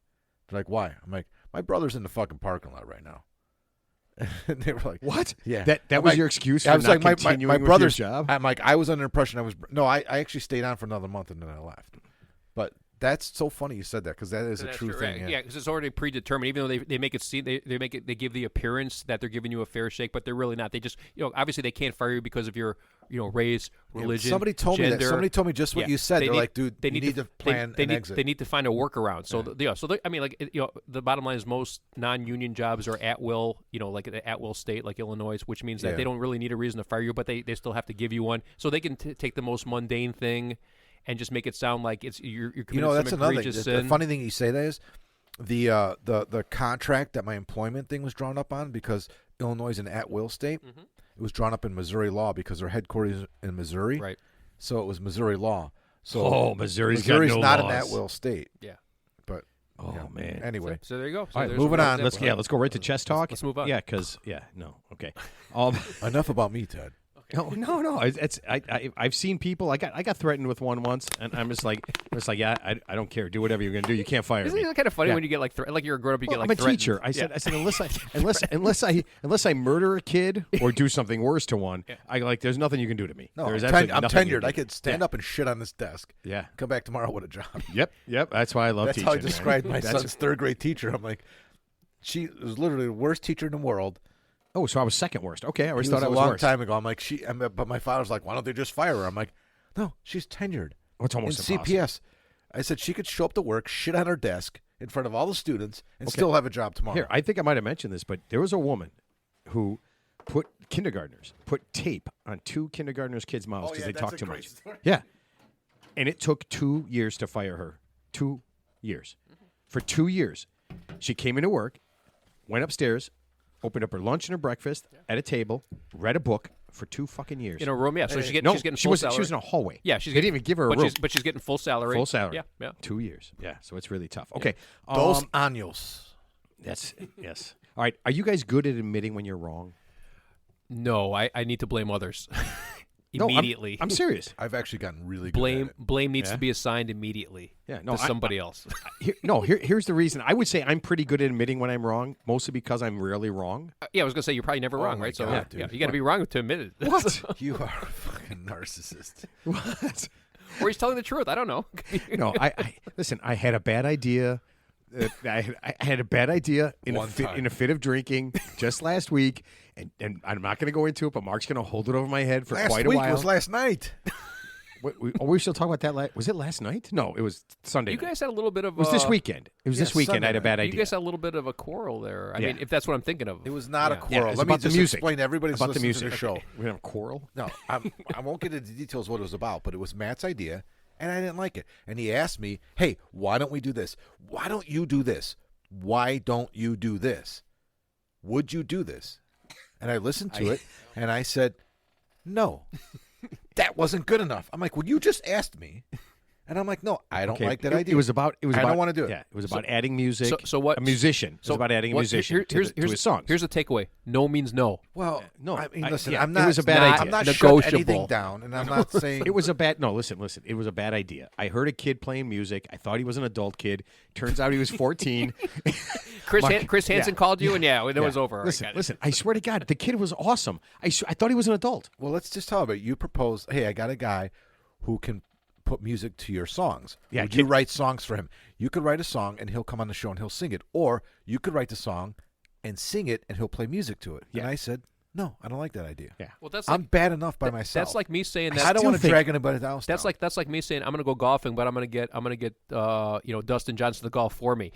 They're like, why? I'm like, my brother's in the fucking parking lot right now. And they were like, What? Yeah. That I'm was like- your excuse I for was not like, my continuing with brother's your job? I'm like, I was under the impression I actually stayed on for another month and then I left. But that's so funny you said that because that is a That's true true, thing. right. Yeah, because it's already predetermined. Even though they make it seem they give the appearance that they're giving you a fair shake, but they're really not. They just obviously they can't fire you because of your race, religion. Somebody told me that. gender. Somebody told me just what Yeah. you said. They They're need- like, dude, they you need to plan an exit. They need to find a workaround. So I mean, like the bottom line is most non-union jobs are at will. Like an at will state like Illinois, which means that Yeah. they don't really need a reason to fire you, but they still have to give you one. So they can take the most mundane thing and just make it sound like it's you're committing that's some another thing. egregious The sin. funny thing you say that is the contract that my employment thing was drawn up on because Illinois is an at-will state. Mm-hmm. It was drawn up in Missouri law because their headquarters is in Missouri. Right. So it was Missouri law. So Missouri's got no not an laws. at-will state. Yeah. But Oh, yeah. man. Anyway, So there you go. So All right, there's moving one on. example. Let's go right to chess talk. let's move on. Yeah, because no, okay. enough about me, Ted. No. I've seen people. I got threatened with one once, and I'm just like, yeah, I don't care. Do whatever you're gonna do. You can't fire Isn't me. it kind of funny Yeah. when you get like you're a grown up, you Well, get like I'm a threatened. teacher. I said Yeah. unless I murder a kid or do something worse to one, there's nothing you can do to me. No, There's I'm absolutely nothing you tenured. can I do. could stand Yeah. up and shit on this desk. Yeah. Come back tomorrow with a job. Yep. That's why I love That's teaching. how I man. described my That's- son's third grade teacher. I'm like, she was literally the worst teacher in the world. Oh, so I was second worst. Okay, I always He thought was I a was long worst. time ago. I'm like, but my father's like, why don't they just fire her? I'm like, no, she's tenured. Oh, it's almost in impossible. CPS. I said she could show up to work, shit on her desk in front of all the students, and still have a job tomorrow. Here, I think I might have mentioned this, but there was a woman who put tape on two kindergartners' kids' mouths because they talked too much. Yeah. And it took 2 years to fire her. 2 years. For 2 years. She came into work, went upstairs, opened up her lunch and her breakfast at a table, read a book for 2 fucking years. In a room, yeah. So she's getting she full was salary. she was in a hallway. Yeah, they didn't even give her a room. But she's getting full salary. Full salary. Yeah. 2 years. Yeah, so it's really tough. Okay. Dos años. Yes. All right. Are you guys good at admitting when you're wrong? No, I need to blame others No, immediately. I'm serious. I've actually gotten really good at it. Blame needs Yeah? to be assigned immediately. Yeah, no, to somebody else. Here's the reason. I would say I'm pretty good at admitting when I'm wrong, mostly because I'm rarely wrong. Yeah, I was gonna say you're probably never wrong, my right? So God, dude. yeah, you got to be wrong to admit it. What? You are a fucking narcissist. What? Or he's telling the truth. I don't know. No, I listen. I had a bad idea. I had a bad idea in One time. in a fit of drinking just last week, and I'm not going to go into it. But Mark's going to hold it over my head for Last quite a week while. was last night. we still talking about that? Was it last night? No, it was Sunday. You night. guys had a little bit of. It was this weekend. It was yeah, this weekend. Sunday I had a bad You idea. guys had a little bit of a quarrel there. I Yeah. mean, if that's what I'm thinking of. It was not a Yeah. quarrel. it's Let me about the just music. explain to everybody about the listening music. to the show. We have a quarrel. No, I won't get into the details of what it was about, but it was Matt's idea, and I didn't like it. And he asked me, hey, why don't we do this? Why don't you do this? Why don't you do this? Would you do this? And I listened to it, and I said, no, that wasn't good enough. I'm like, well, you just asked me. And I'm like, no, I don't Okay, like that it, idea. It was about. I don't wanna do it. Yeah, it was about adding music. So what? A musician. It was about adding a what- musician here's to his songs. Here's the takeaway. No means no. Well, no, I mean, I- listen, yeah, I'm it not. was a bad not idea. I'm not negotiable. shutting anything down, and I'm not saying It was a bad. No, listen. It was a bad idea. I heard a kid playing music. I thought he was an adult kid. Turns out he was 14. Chris Hansen yeah, called you, and it was over. All right, Listen, got it. listen. I swear to God, the kid was awesome. I thought he was an adult. Well, let's just talk about it. You proposed, hey, I got a guy who can put music to your songs. Yeah, Would you write songs for him? You could write a song and he'll come on the show and he'll sing it. Or you could write the song and sing it and he'll play music to it. Yeah. And I said, no, I don't like that idea. Yeah. Well, that's I'm like, bad enough by myself. that's like me saying I that. don't still want to think- drag anybody else That's down. like me saying I'm going to go golfing, but I'm going to get Dustin Johnson to golf for me.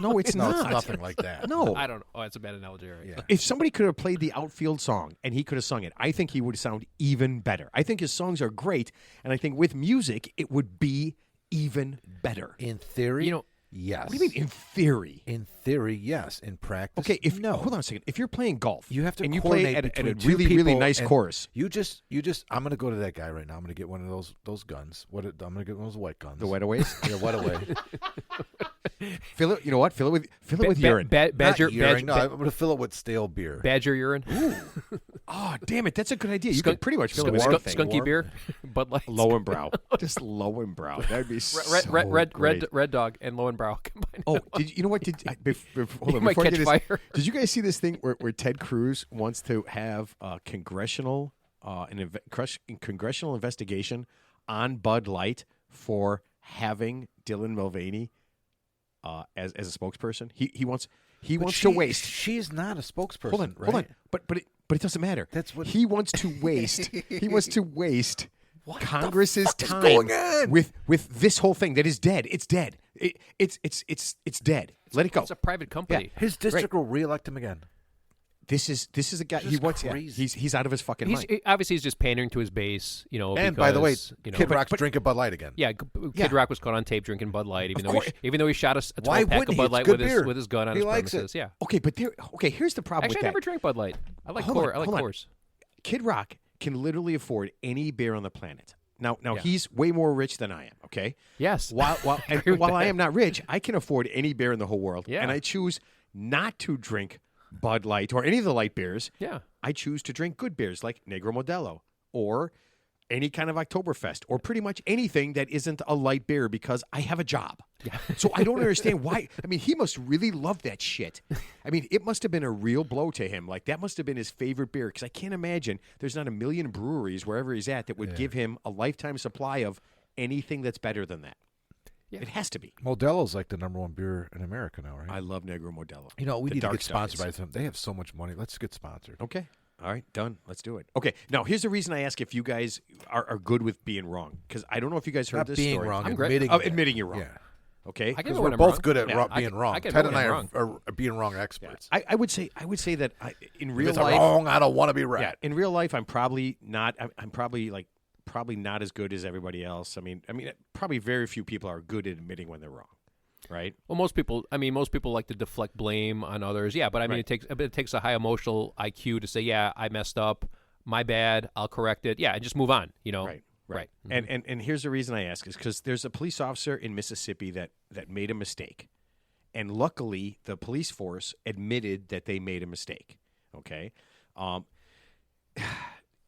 No, it's no, not. it's nothing like that. No. I don't know. Oh, that's a bad analogy. Right? Yeah. If somebody could have played the outfield song and he could have sung it, I think he would sound even better. I think his songs are great, and I think with music it would be even better. In theory, yes. What do you mean in theory? In theory, yes. In practice, Okay, if no. hold on a second. If you're playing golf, You have to and you play coordinate at a between two really really people nice and chorus. You just. I'm going to go to that guy right now. I'm going to get one of those guns. I'm going to get one of those white guns. The wetaways. Yeah, what away. Fill it. You know what? Fill it with urine. Badger, Not urine. badger, No, I'm going to fill it with stale beer. badger urine. Oh, damn it! That's a good idea. You Skunk- could pretty much fill it with skunk- anything. Skunky beer, Bud Light, Lowenbrow, just Lowenbrow. That'd be red dog, and Lowenbrow combined. Oh, you know what? Hold You on, might before I catch get this, fire. did you guys see this thing where Ted Cruz wants to have a congressional congressional investigation on Bud Light for having Dylan Mulvaney as a spokesperson? He wants to waste. She's not a spokesperson. Hold on. But it doesn't matter. That's what he wants to waste. He wants to waste What Congress's the fuck is time going on? with this whole thing that is dead. It's dead. It's dead. Let it go. It's a private company. His district will reelect him again. This is a guy. He Just wants. crazy. He's out of his fucking mind. Obviously, he's just pandering to his base, And by the way, because, Kid Rock's drinking Bud Light again. Yeah, Kid Rock was caught on tape drinking Bud Light, even Of though he shot a Why 12 pack wouldn't of he? Bud It's Light good with beer. his gun on He his likes premises. Yeah. Okay, here's the problem Actually, I with never that. drank Bud Light. I like Hold on, Coors. I like hold on. Coors. Kid Rock can literally afford any beer on the planet. Now Yeah. he's way more rich than I am. Okay. Yes. While agree with while I that. am not rich, I can afford any beer in the whole world. Yeah. And I choose not to drink Bud Light or any of the light beers. Yeah. I choose to drink good beers like Negro Modelo or any kind of Oktoberfest or pretty much anything that isn't a light beer because I have a job. Yeah. So I don't understand why. I mean, he must really love that shit. I mean, it must have been a real blow to him. Like, that must have been his favorite beer because I can't imagine there's not a million breweries wherever he's at that would give him a lifetime supply of anything that's better than that. Yeah. It has to be. Modelo's like the #1 beer in America now, right? I love Negro Modelo. You know, we The need to dark get stuff sponsored is- by them. They have so much money. Let's get sponsored. Okay. All right, done. Let's do it. Okay, now here's the reason I ask if you guys are good with being wrong because I don't know if you guys heard Not this being story. wrong, I'm great. admitting, Admitting you're wrong. Yeah, Okay, I can because admit we're when I'm both wrong. good at Yeah, being wrong. I can Ted admit and I when I'm are being wrong experts. I would say that in If real it's life, wrong, I don't want to be right. yeah, in real life, I'm probably not. I'm probably not as good as everybody else. I mean, probably very few people are good at admitting when they're wrong, right? Well, most people like to deflect blame on others. Yeah, but I mean, Right. it takes a high emotional IQ to say, yeah, I messed up, my bad, I'll correct it. Yeah, and just move on. You know, Right. And here's the reason I ask is because there's a police officer in Mississippi that made a mistake, and luckily the police force admitted that they made a mistake. Okay,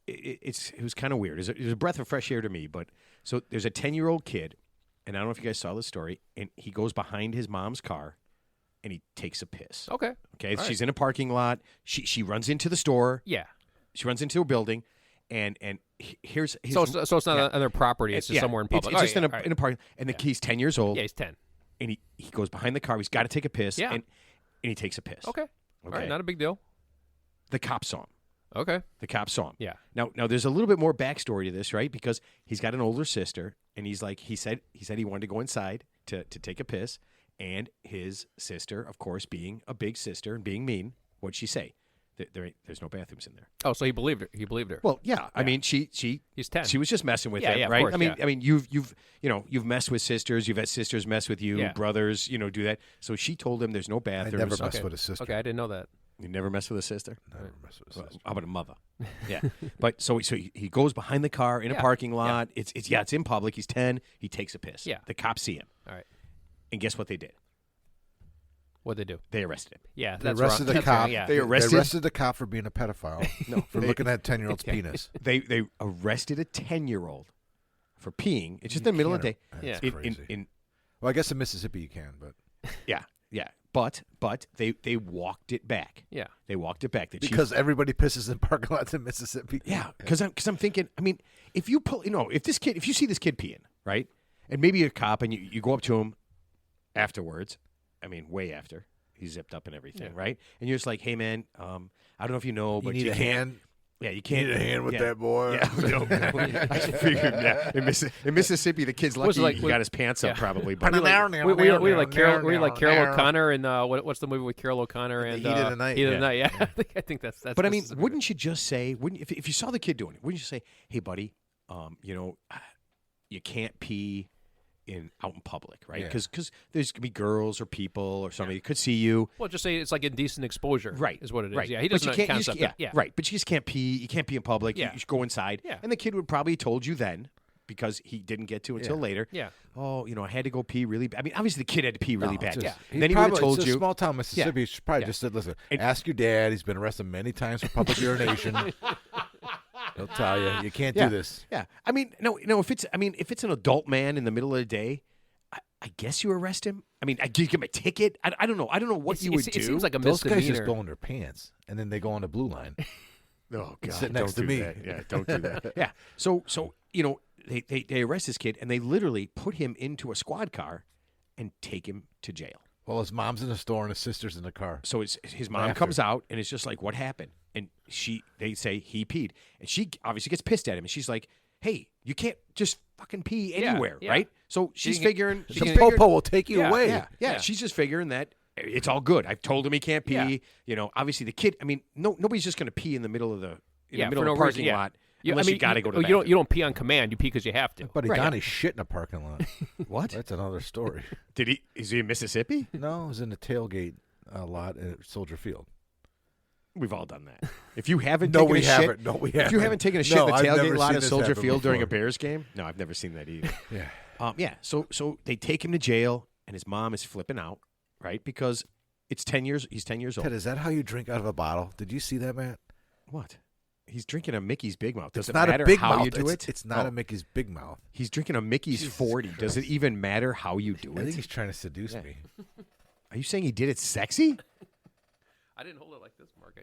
it was kind of weird. It was a breath of fresh air to me. But so there's a 10-year-old kid, and I don't know if you guys saw this story, and he goes behind his mom's car, and he takes a piss. Okay. Okay, All she's in a parking lot. She runs into the store. Yeah. She runs into a building, and here's So it's not on their property. It's just yeah, somewhere in public. It's Oh, just yeah, in a all right. in a park, and he's 10 years old. Yeah, he's 10. And he goes behind the car. He's got to take a piss. Yeah. and he takes a piss. Okay. All right, Okay. not a big deal. The cop saw him. Okay. The cop saw him. Yeah. Now there's a little bit more backstory to this, right? Because he's got an older sister, and he said he wanted to go inside to take a piss, and his sister, of course, being a big sister and being mean, what'd she say? There's no bathrooms in there. Oh, so he believed her. He believed her. Well, yeah. I mean, she's 10. She was just messing with Yeah, him, yeah, of right? course, I mean, yeah. you've messed with sisters. You've had sisters mess with you. Yeah. Brothers, do that. So she told him there's no I bathrooms. never messed with a sister. Okay, I didn't know that. You never mess with a sister. Never messed with a Well, sister. how about a mother? Yeah. But so he goes behind the car in a Yeah, parking yeah. lot. It's in public. He's 10. He takes a piss. Yeah. The cops see him, All right. and guess what they did? What'd they do? They arrested him. Yeah, They that's arrested wrong. the That's wrong, cop. Yeah. They arrested- They arrested the cop for being a pedophile. No, for they- looking at a 10-year-old's penis. They arrested a 10-year-old for peeing. It's just in the middle of the day. That's Yeah. crazy. In Well, I guess in Mississippi you can, but yeah. But they walked it back. Yeah. They walked it back. The chief- because everybody pisses in parking lots in Mississippi. yeah, because I'm thinking. I mean, if you if you see this kid peeing, right, and maybe you're a cop and you go up to him afterwards. I mean, way after he's zipped up and everything, right? And you're just like, hey man, I don't know if you know, but You need a can't. hand. Yeah, you You can't need a hand with yeah. that boy. Yeah, no. I figured that in Mississippi, the kid's lucky Was it like- he got his pants up, yeah. probably. But We like Carol O'Connor and what's the movie with Carol O'Connor and Heat of the Night. Heat of the Yeah. Night. Yeah, I think that's. But I mean, this is a good- wouldn't you just say, if you saw the kid doing it, wouldn't you say, hey, buddy, you can't pee out in public, right? Yeah. Because there's going to be girls or people or somebody that could see you. Well, just say it's like indecent exposure. Right. Is what it is. Right. Yeah, he But doesn't you can't, concept you it. just, yeah, right. But you just can't pee. You can't pee in public. Yeah. You should go inside. Yeah. And the kid would probably told you then, because he didn't get to until Yeah. later. Yeah. Oh, I had to go pee really bad. I mean, obviously the kid had to pee really No, bad. just- Yeah. he Then he would have probably- told it's you. a small town Mississippi. He should probably Yeah. just said, "Listen, And- ask your dad. He's been arrested many times for public urination. He'll tell you can't Yeah. do this." Yeah. I mean, no. If it's an adult man in the middle of the day, I guess you arrest him. I mean, I give him a ticket. I don't know. I don't know what you would do. It seems like a Those guys misdemeanor. just go in their pants and then they go on the blue line. Oh God! Sit next don't to do me. that. Yeah, don't do that. Yeah. So they arrest this kid and they literally put him into a squad car and take him to jail. Well, his mom's in the store and his sister's in the car. So his mom After. comes out and it's just like, what happened? And they say he peed, and she obviously gets pissed at him, and she's like, hey, you can't just fucking pee Yeah, anywhere, yeah. right? So she's can- figuring. she she's The can- figuring- popo will take you Yeah, away. Yeah, Yeah. she's just figuring that it's all good. I've told him he can't pee. Yeah. Obviously the kid. I mean, nobody's just going to pee in the middle of the Yeah, middle for of the no parking reason, yeah. lot unless you got to go to the you don't bathroom. you don't pee on command. You pee because you have to. Buddy Right. Donnie shit in a parking lot. What? That's another story. Did he? Is he in Mississippi? No, it was in the tailgate lot at Soldier Field. We've all done that. If you haven't, No, taken we a haven't. Shit, No, we If haven't. you haven't taken a shit No, in the I've tailgate never lot seen of this Soldier happen Field during a before. Bears game, no, I've never seen that either. Yeah. Yeah. So they take him to jail, and his mom is flipping out, right? Because it's 10 years. He's 10 years old. Ted, is that how you drink out of a bottle? Did you see that, Matt? What? He's drinking a Mickey's Big Mouth. Does It's it not matter a big how mouth. you do it's, it? It's not Oh, a Mickey's Big Mouth. He's drinking a Mickey's Jesus 40. Does it even matter how you do I think it? he's trying to seduce Yeah. me. Are you saying he did it sexy? I didn't hold it like this, Mark.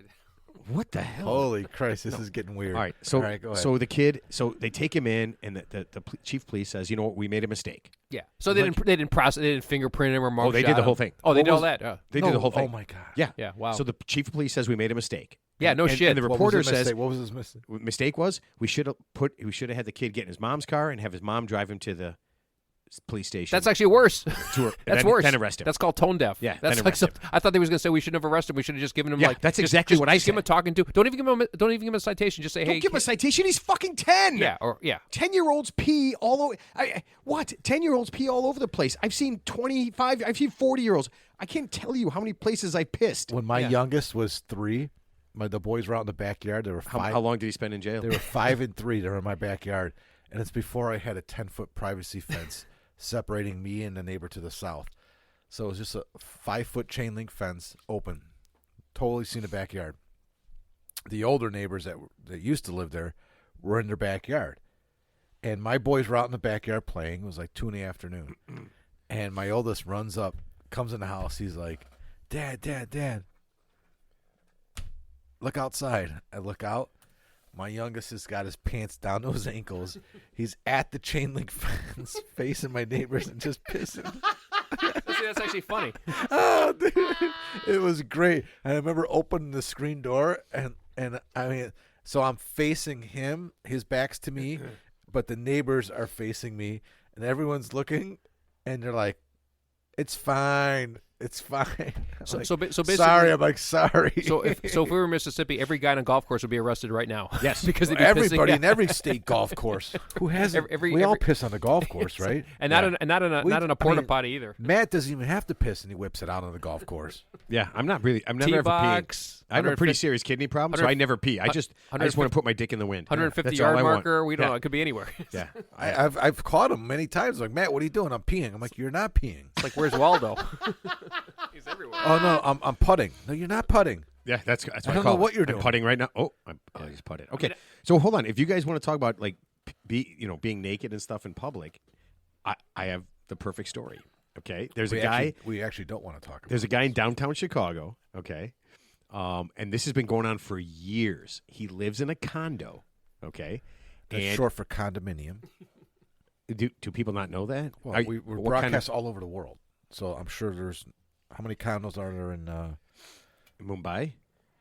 What the hell? Holy Christ, this is getting weird. All right, so All right, go ahead. so the kid, so they take him in, and the chief of police says, you know what, we made a mistake. Yeah. So they didn't process. They didn't fingerprint him or mug Oh, they shot did the him. whole thing. Oh, they What did all was- that. Yeah. They No, did the whole thing. Oh my God. Yeah, Yeah, wow. So the chief of police says we made a mistake. Yeah, no and, shit. And the What was reporter his says mistake? What was his mistake? mistake was we should have had the kid get in his mom's car and have his mom drive him to the police station. That's actually worse. to, That's then, worse. Then arrest him. That's called tone deaf. Yeah, That's then like arrest some, him. I thought they was going to say we shouldn't have arrested him. We should have just given him Yeah, like that's just- exactly just- what I just give him a said. talking to. Don't even give him a citation. Just say, Don't hey, give him a citation. He's fucking 10. yeah, or yeah. 10-year-olds pee all over. What? 10-year-olds pee all over the place. I've seen 25. I've seen 40-year-olds. I can't tell you how many places I pissed. When my Yeah. youngest was 3, the boys were out in the backyard. They were How, 5. how long did he spend in jail? They were 5 and 3. They were in my backyard, and it's before I had a 10-foot privacy fence separating me and the neighbor to the south. So it was just a 5-foot chain link fence, open, totally seen the backyard. The older neighbors that used to live there were in their backyard, and my boys were out in the backyard playing. It was like 2 in the afternoon, and my oldest runs up, comes in the house. He's like, Dad, look outside. I look out. My youngest has got his pants down to his ankles. He's at the chain link fence, facing my neighbors and just pissing. See, that's actually funny. Oh, dude, it was great. And I remember opening the screen door, and I mean, so I'm facing him, his back's to me, but the neighbors are facing me, and everyone's looking, and they're like, "It's fine. It's fine." I'm So like, basically, sorry. I'm like, sorry. So if we were in Mississippi, every guy on a golf course would be arrested right now. Yes. because they'd be Everybody pissing. in every state golf course who hasn't. we all piss on the golf course, right? and not in a porta mean, potty either. Matt doesn't even have to piss, and he whips it out on the golf course. Yeah, I'm never ever peeing. T-box, I have a pretty 150 serious kidney problem, so I never pee. I just want to put my dick in the wind. 150 That's all yard I want. marker. We don't Yeah. know. It could be anywhere. Yeah. I've caught him many times. Like, Matt, what are you doing? I'm peeing. I'm like, you're not peeing. It's like, where's Waldo? He's everywhere. Oh no, I'm putting. No, you're not putting. Yeah, that's what I I don't call know it. what you're I'm doing. putting right now. Oh, he's putting. Okay, so hold on. If you guys want to talk about like being naked and stuff in public, I have the perfect story. Okay, there's a guy. We actually don't want to talk about. There's a guy in downtown Chicago. Okay, and this has been going on for years. He lives in a condo. Okay, That's and short for condominium. do people not know that? Well, we're what broadcast all over the world, so I'm sure there's. How many condos are there in? Mumbai,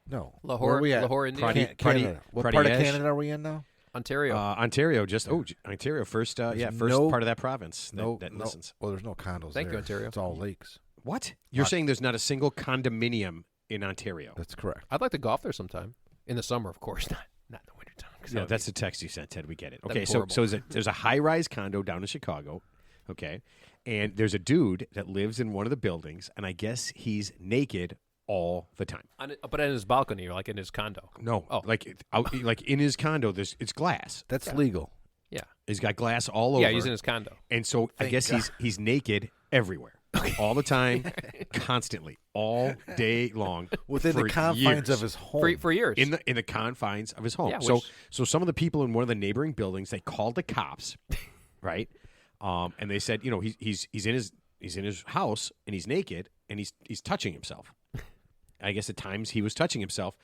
No, Lahore, Where are we at? Lahore, India, Pradi- Canada. What Pradi part of Ash? Canada are we in now? Ontario. Ontario. Ontario first. First no- part of that province that no. listens. Well, there's no condos. Thank you, there. Ontario. It's all lakes. What? You're Not- saying there's not a single condominium in Ontario? That's correct. I'd like to golf there sometime in the summer, of course, not in the wintertime. 'cause No, that would that's be- the text you sent, Ted. We get it. That'd Okay, be so horrible. there's a high-rise condo down in Chicago, okay, and there's a dude that lives in one of the buildings, and I guess he's naked all the time. but in his balcony or like in his condo. No, Oh. like out, like in his condo, it's glass. That's legal. Yeah. He's got glass all over. Yeah, he's in his condo. And so I guess he's naked everywhere, all the time, constantly, all day long, Within for the confines years. of his home. For years. in the confines of his home. Yeah, so which- so some of the people in one of the neighboring buildings, they called the cops, right? And they said, he's in his house and he's naked and he's touching himself. I guess at times he was touching himself,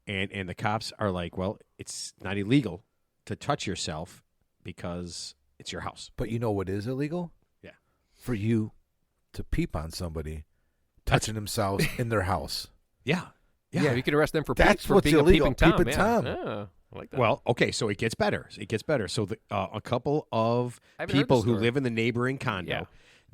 and the cops are like, well, it's not illegal to touch yourself because it's your house. But you know what is illegal? Yeah. For you to peep on somebody touching themselves in their house. Yeah. Yeah, you could arrest them for That's for what's being illegal, a peeping Tom. peeping yeah. Tom. Yeah, I like that. Well, okay, so it gets better. So a couple of I haven't heard people the who story. live in the neighboring condo, Yeah.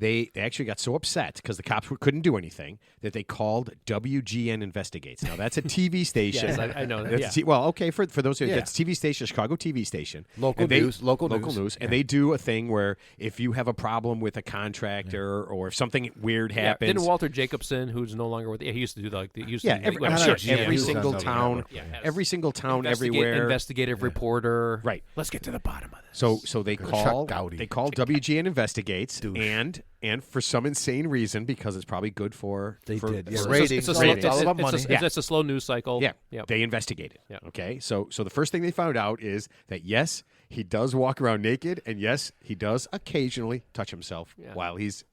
they actually got so upset because the cops couldn't do anything that they called WGN Investigates. Now that's a TV station. Yes, I know that. That's Yeah. well, okay, for those who Yeah. it's a TV station, Chicago TV station, Local And they- news, local local news. news, and they do a thing where if you have a problem with a contractor or if something weird Yeah, happens, didn't Walter Jacobson, who's no longer with, he used to do he used yeah, to every, do, I'm no, sure GM, every he was on single Southern town, Network. Yeah, has every single town everywhere, investigative reporter. right? Let's get to the bottom of this. So they Chuck call Gowdy. WGN Investigates Douche. and for some insane reason because it's probably good for They for, did, yeah. for- Ratings. It's Ratings. a All slow, about money. it's a slow news cycle. yeah, Yep. they investigated. Yeah. Okay, so the first thing they found out is that yes, he does walk around naked, and yes, he does occasionally touch himself Yeah. while he's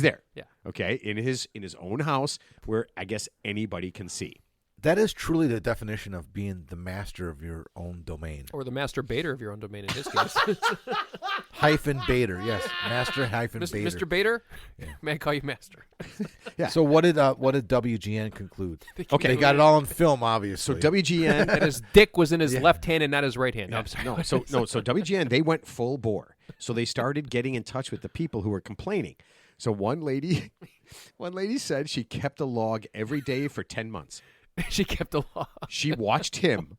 there. Yeah. Okay, in his own house where I guess anybody can see. That is truly the definition of being the master of your own domain. Or the masturbator of your own domain in his case. Hyphen Bader, yes. Master hyphen Bader. Mr. Bader? May I call you master? So what did WGN conclude? Okay. They got it all on film, obviously. So WGN And his dick was in his left hand and not his right hand. No, I'm sorry. So WGN, they went full bore. So they started getting in touch with the people who were complaining. So one lady said she kept a log every day for 10 months. She kept a law. She watched him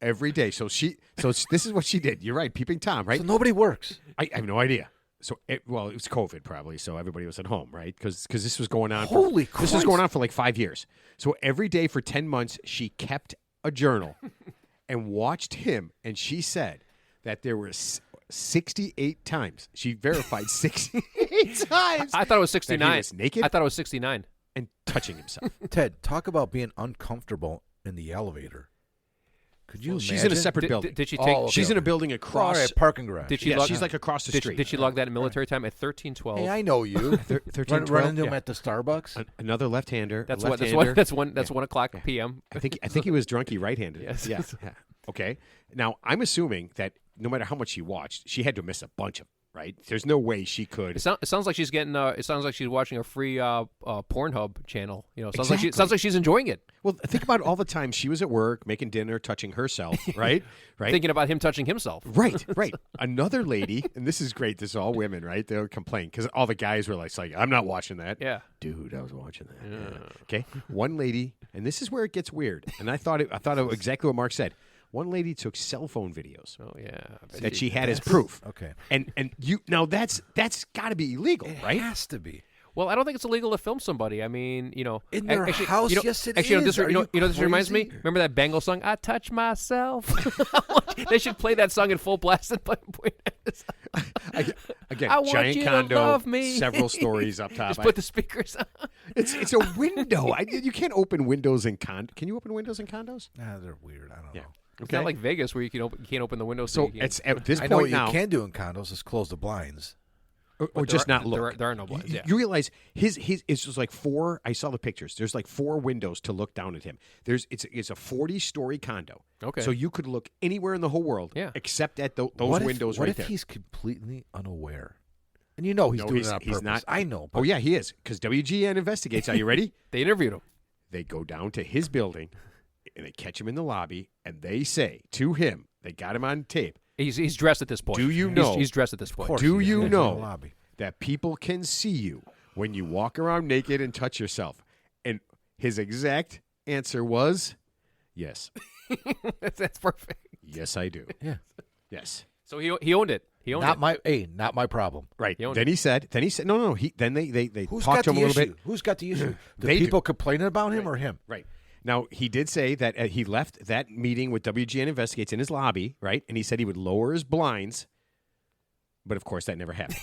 every day. So this is what she did. You're right, peeping Tom, right? So nobody works. I have no idea. So it was COVID probably, so everybody was at home, right? Because this was going on. Holy This was Christ. going on for like 5 years. So every day for 10 months, she kept a journal and watched him. And she said that there were 68 times. She verified 68 times. I thought it was that 69. he was naked I thought it was 69. and touching himself. Ted, talk about being uncomfortable in the elevator. Could you imagine? She's in a separate building. Did she Oh, take? okay. She's in a building All across. right, parking garage. Did she Yeah, log? she's like across the street. Did she log that in military time at 13:12? Hey, I know you. 13, Run into him yeah. at the Starbucks. Another left-hander. That's a what. left-hander. That's 1:00 p.m. I think he was drunky right-handed. Yes. Yeah. Yeah. Okay. Now I'm assuming that no matter how much she watched, she had to miss a bunch of them, right? There's no way she could. It sounds like she's getting. It sounds like she's watching a free Pornhub channel. You know, Exactly. sounds like she's enjoying it. Well, think about all the time she was at work making dinner, touching herself, right? Right. Thinking about him touching himself. Right, right. Another lady, and this is great. This is all women, right? They'll complain because all the guys were like, "I'm not watching that." Yeah. Dude, I was watching that. Yeah. Okay. One lady, and this is where it gets weird. And I thought of exactly what Mark said. One lady took cell phone videos Oh yeah. that she had as proof. Okay. And you now that's got to be illegal, It right? has to be. Well, I don't think it's illegal to film somebody. I mean, you know, In their actually, house? You know, Yes, it actually, is. Are you this reminds me. crazy? Remember that Bangle song? I touch myself. They should play that song in full blast and point at us. Again, I want giant you to condo, love me. several stories up top. Just put the speakers on. It's a window. You can't open windows in Can you open windows in condos? Nah, they're weird. I don't know. It's not like Vegas where you can't open the windows. So you can't. it's at this I know point what now, you can do in condos is close the blinds. or just there not look. There are no blinds. Yeah. You realize his it's just like four. I saw the pictures. There's like 4 windows to look down at him. It's a 40-story condo. Okay. So you could look anywhere in the whole world, Yeah. except at those What windows if, what right if there. he's completely unaware? And you know he's No, doing he's- it on he's purpose. not. I know. But Oh yeah, he is because WGN investigates. Are you ready? They interviewed him. They go down to his building and they catch him in the lobby and they say to him, they got him on tape. He's dressed at this point. Do you know- He's dressed at this of point. course Do he is. you He's in the know lobby. that people can see you when you walk around naked and touch yourself? And his exact answer was, yes. That's perfect. Yes, I do. Yeah. Yes. So he owned it. He owned it. Not my problem. Right. He owned Then he said, no. Then they Who's talked got to him the a little issue? bit. Who's got the issue? The They do. people complaining about him or him? Right. Now, he did say that he left that meeting with WGN Investigates in his lobby, right? And he said he would lower his blinds But of course, that never happened.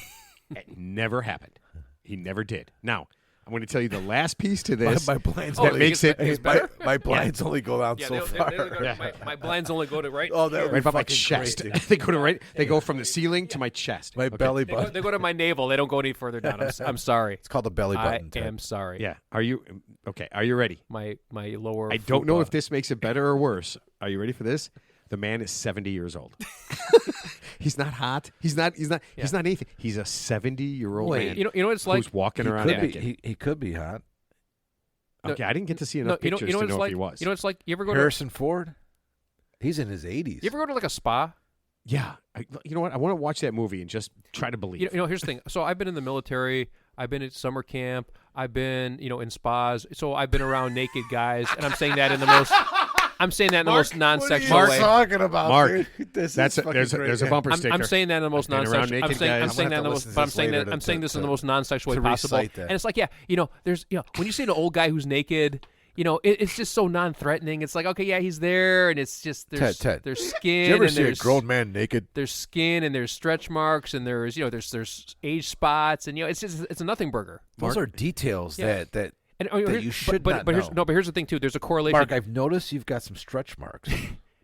It never happened. He never did. Now, I'm going to tell you the last piece to this. My blinds that makes it. my blinds only go down so far. My blinds only go to right. Oh, that would Right be above my fucking chest. crazy. They go to right. They go from the ceiling to my chest. My belly They button. go to my navel. They don't go any further down. I'm sorry. It's called the belly I button. Ted. am sorry. Yeah. Are you okay? Are you ready? My lower. I don't know fupa. if this makes it better or worse. Are you ready for this? The man is 70 years old. He's not hot. He's not anything. He's a 70-year-old Wait, man. You know what it's like. who's walking He around could be. naked. He could be hot. Okay, I didn't get to see enough you know pictures what to it's know like. if he was. You know what it's like. You ever go to Harrison Ford. He's in his 80s. you ever go to like a spa? Yeah. You know what? I want to watch that movie and just try to believe. You know, here's the thing. So I've been in the military. I've been at summer camp. I've been, in spas. So I've been around naked guys, and I'm saying that in the most. I'm saying that in the most non-sexual What are way. you talking about, Mark, dude? This That's is fucking there's great. a bumper I'm, sticker. I'm saying that in the most I've been around non-sexual. I'm naked saying, I'm guys. saying that in the I'm gonna most. have to But I'm listen saying to that. this I'm saying this in the to- most non-sexual way to possible. recite that. And it's like, there's, when you see an old guy who's naked, it's just so non-threatening. It's like, okay, yeah, he's there, and it's just there's Ted. there's Did skin you ever and see a there's grown man naked? there's skin and there's stretch marks and there's there's age spots and it's a nothing burger. Those are details Yeah. that And that you should but, not but here's, know. no, but here's the thing too. There's a correlation. Mark, I've noticed you've got some stretch marks.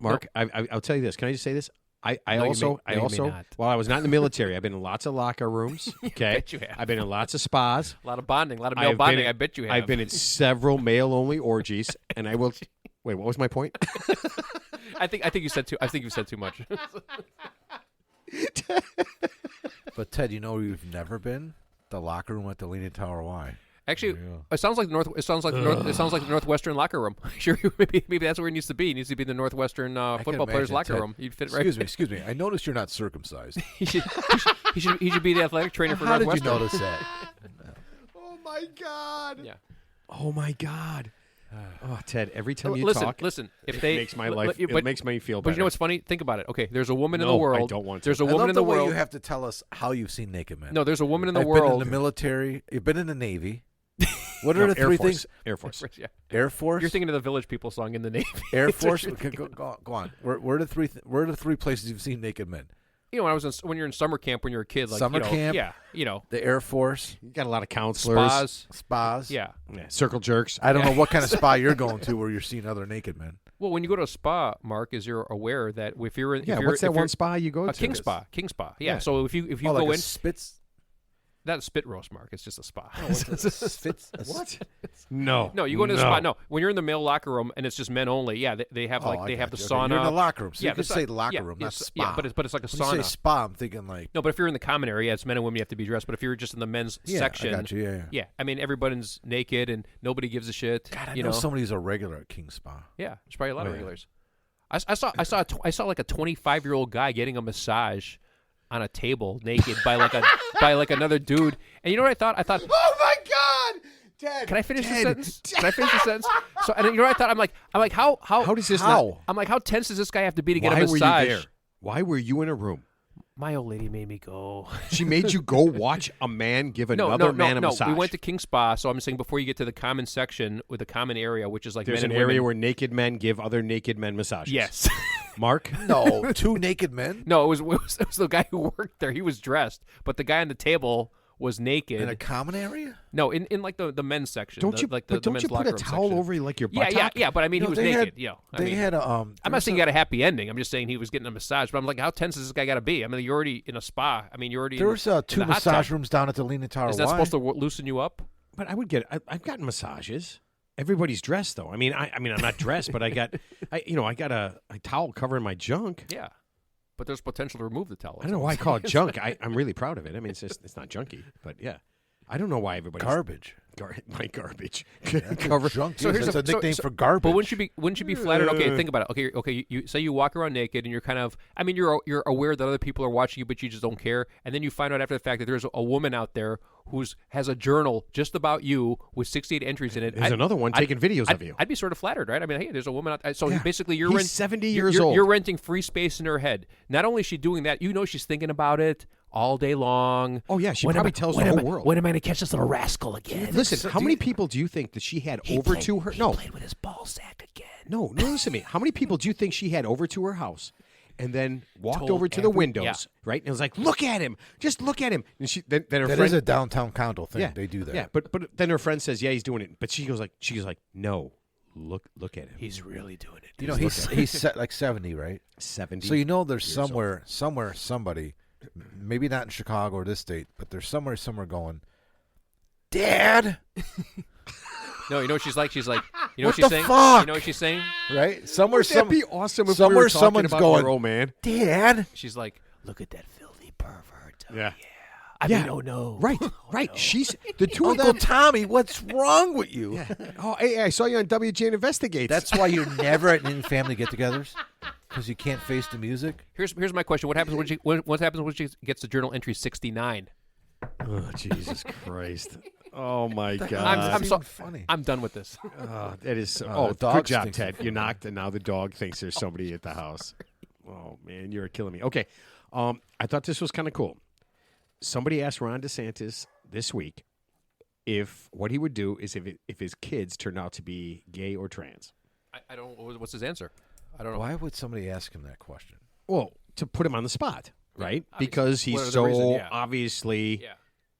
Mark, I'll tell you this. Can I just say this? I you also, may not. while I was not in the military, I've been in lots of locker rooms. Okay, bet you have. I've been in lots of spas. a lot of bonding, a lot of male I've been bonding. in- I bet you have. I've been in several male-only orgies, and I will. Wait, what was my point? I think you said too. I think you said too much. But Ted, you know where you've never been? The locker room at the Leaning Tower Y. Actually, it sounds like the north. It sounds like the northwestern locker room. Sure, maybe that's where it needs to be. It needs to be the northwestern football players' imagine, locker Ted. room. You'd fit right. Excuse me. I noticed you're not circumcised. he should be the athletic trainer for How did you Northwestern. notice that? Oh my God! Yeah. Oh my God! Oh, Ted, every time you Listen, talk, If it they makes my life. but- It makes me feel But better. you know what's funny? Think about it. Okay, there's a woman in No, the I world. don't want to. There's a I woman love in the the way world. you have to tell us how you've seen naked men. No, there's a woman in the I've world. been in the military. You've been in the Navy. What No, are the Air three Force. things? Air Force. Yeah. Air Force. You're thinking of the Village People song in the Navy. Air Force. Okay, go on. Where are the three? Where are the three places you've seen naked men? When you're in summer camp when you're a kid, like Summer camp? Yeah, The Air Force, You got a lot of counselors. spas. Yeah. Yeah, circle jerks. I don't know what kind of spa you're going to where you're seeing other naked men. Well, when you go to a spa, Mark, is you're aware that if you're in, Yeah, if you're, what's that if you're- one spa you go a to? King Spa. Yeah. Yeah. So if you Oh, go like a in, spits. that's spit roast, Mark. It's just a spa. What? No. No, you go into the spa. No, when you're in the male locker room and it's just men only. Yeah, they have I they have the got you. sauna. You're in the locker room, so yeah, you could the say sa- locker yeah, room, yeah, not s- spa. Yeah, but it's like a When you sauna. say spa, I'm thinking like. No, but if you're in the common area, it's men and women. You have to be dressed. But if you're just in the men's Yeah, section, I got you. Yeah. yeah, I mean everybody's naked and nobody gives a shit. God, I you know somebody who's a regular at King Spa. Yeah, there's probably a lot of Oh, yeah. regulars. I saw like a 25-year-old guy getting a massage on a table naked by like another dude. And you know what I thought? I thought, Oh my God! Ted, can I finish the Ted, sentence? Can I finish the sentence? So, and you know what I thought? I'm like, how How does this How? not? I'm like, how tense does this guy have to be to get Why a were massage? you there? Why were you in a room? My old lady made me go. She made you go watch a man give another man a massage. We went to King Spa, so I'm saying before you get to the common section with the common area, which is like There's men an and area women. where naked men give other naked men massages. Yes. Mark? No, two naked men No, it was the guy who worked there. He was dressed, but the guy on the table was naked. in a common area. No, in like the men's section. Don't you, like but the don't men's you put locker a room towel section. over like your Yeah, buttock? yeah. But I mean, No, he was they naked. had- I They mean, had a I'm not saying he got a happy ending. I'm just saying he was getting a massage. But I'm like, how tense does this guy got to be? I mean, you're already in a spa. I mean, you're already. There in was the, two in the hot massage tub. rooms down at the Leaning Tower. Is that Y. supposed to loosen you up? But I would get. I've gotten massages. Everybody's dressed though. I mean, I'm not dressed, but I got a towel covering my junk. Yeah, but there's potential to remove the towel. I don't know why I call it junk. I'm really proud of it. I mean, it's not junky, but yeah. I don't know why everybody's Garbage. my garbage cover. Junk. So here's That's a nickname so- for garbage. But wouldn't you be flattered? Okay, think about it. Okay. You say you walk around naked and you're kind of. I mean, you're aware that other people are watching you, but you just don't care. And then you find out after the fact that there's a woman out there has a journal just about you with 68 entries in it. There's another one taking videos of you. I'd be sort of flattered, right? I mean, hey, there's a woman out there. So Yeah. basically, you're He's 70 years you're, old. You're renting free space in her head. Not only is she doing that, she's thinking about it all day long. Oh yeah, she When am probably I- tells when the am whole I- world. When am I going to catch this little rascal again? Listen, how many people do you think that she had over to her? He No, played with his ball sack again. no, listen to me. How many people do you think she had over to her house? and then walked Told over to the every- windows, yeah. right? And was like, "Look at him! Just look at him!" And then her That friend, is a downtown condo thing. They do that. yeah. But then her friend says, "Yeah, he's doing it," but she goes like, "No, look at him. He's really doing it. You know, he's set like 70, right? 70." So you know there's years old. somewhere somebody, maybe not in Chicago or this state, but there's somewhere going, Dad, No, you know what she's like? She's like, you know What what she's the saying? fuck? You know what she's saying? right? Somewhere Wouldn't that be awesome if somewhere we were talking someone's about going, your old man? Dad. She's like, look at that filthy pervert. Yeah. I Yeah. mean, oh no. Right, right. She's the two of Uncle them. Tommy, what's wrong with you? Oh, hey, I saw you on WGN Investigates. That's why you're never at any family get-togethers, because you can't face the music. Here's my question. What happens when she gets to journal entry 69? oh, Jesus Christ. Oh my God. I'm so funny. I'm done with this. That is so, the good dog job, stinks. Ted. You knocked, and now the dog thinks there's somebody at the house. Oh man, you're killing me. Okay, I thought this was kind of cool. Somebody asked Ron DeSantis this week if what he would do is if his kids turned out to be gay or trans. I don't. What's his answer? I don't know. Why would somebody ask him that question? Well, to put him on the spot, right? obviously. Because he's What are the so reasons? Yeah. obviously Yeah.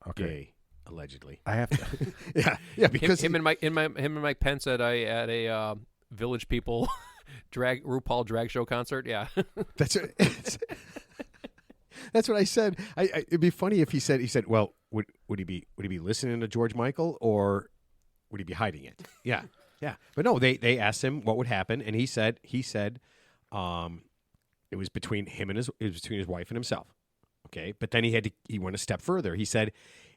Okay, gay, allegedly. I have to. Yeah. Because him and Mike Pence at a Village People RuPaul drag show concert. Yeah. That's that's what I said. It'd be funny if he said, "Well, would he be listening to George Michael or would he be hiding it?" Yeah, yeah. But no, they asked him what would happen, and he said, it was between his wife and himself. Okay, but then he went a step further. He said,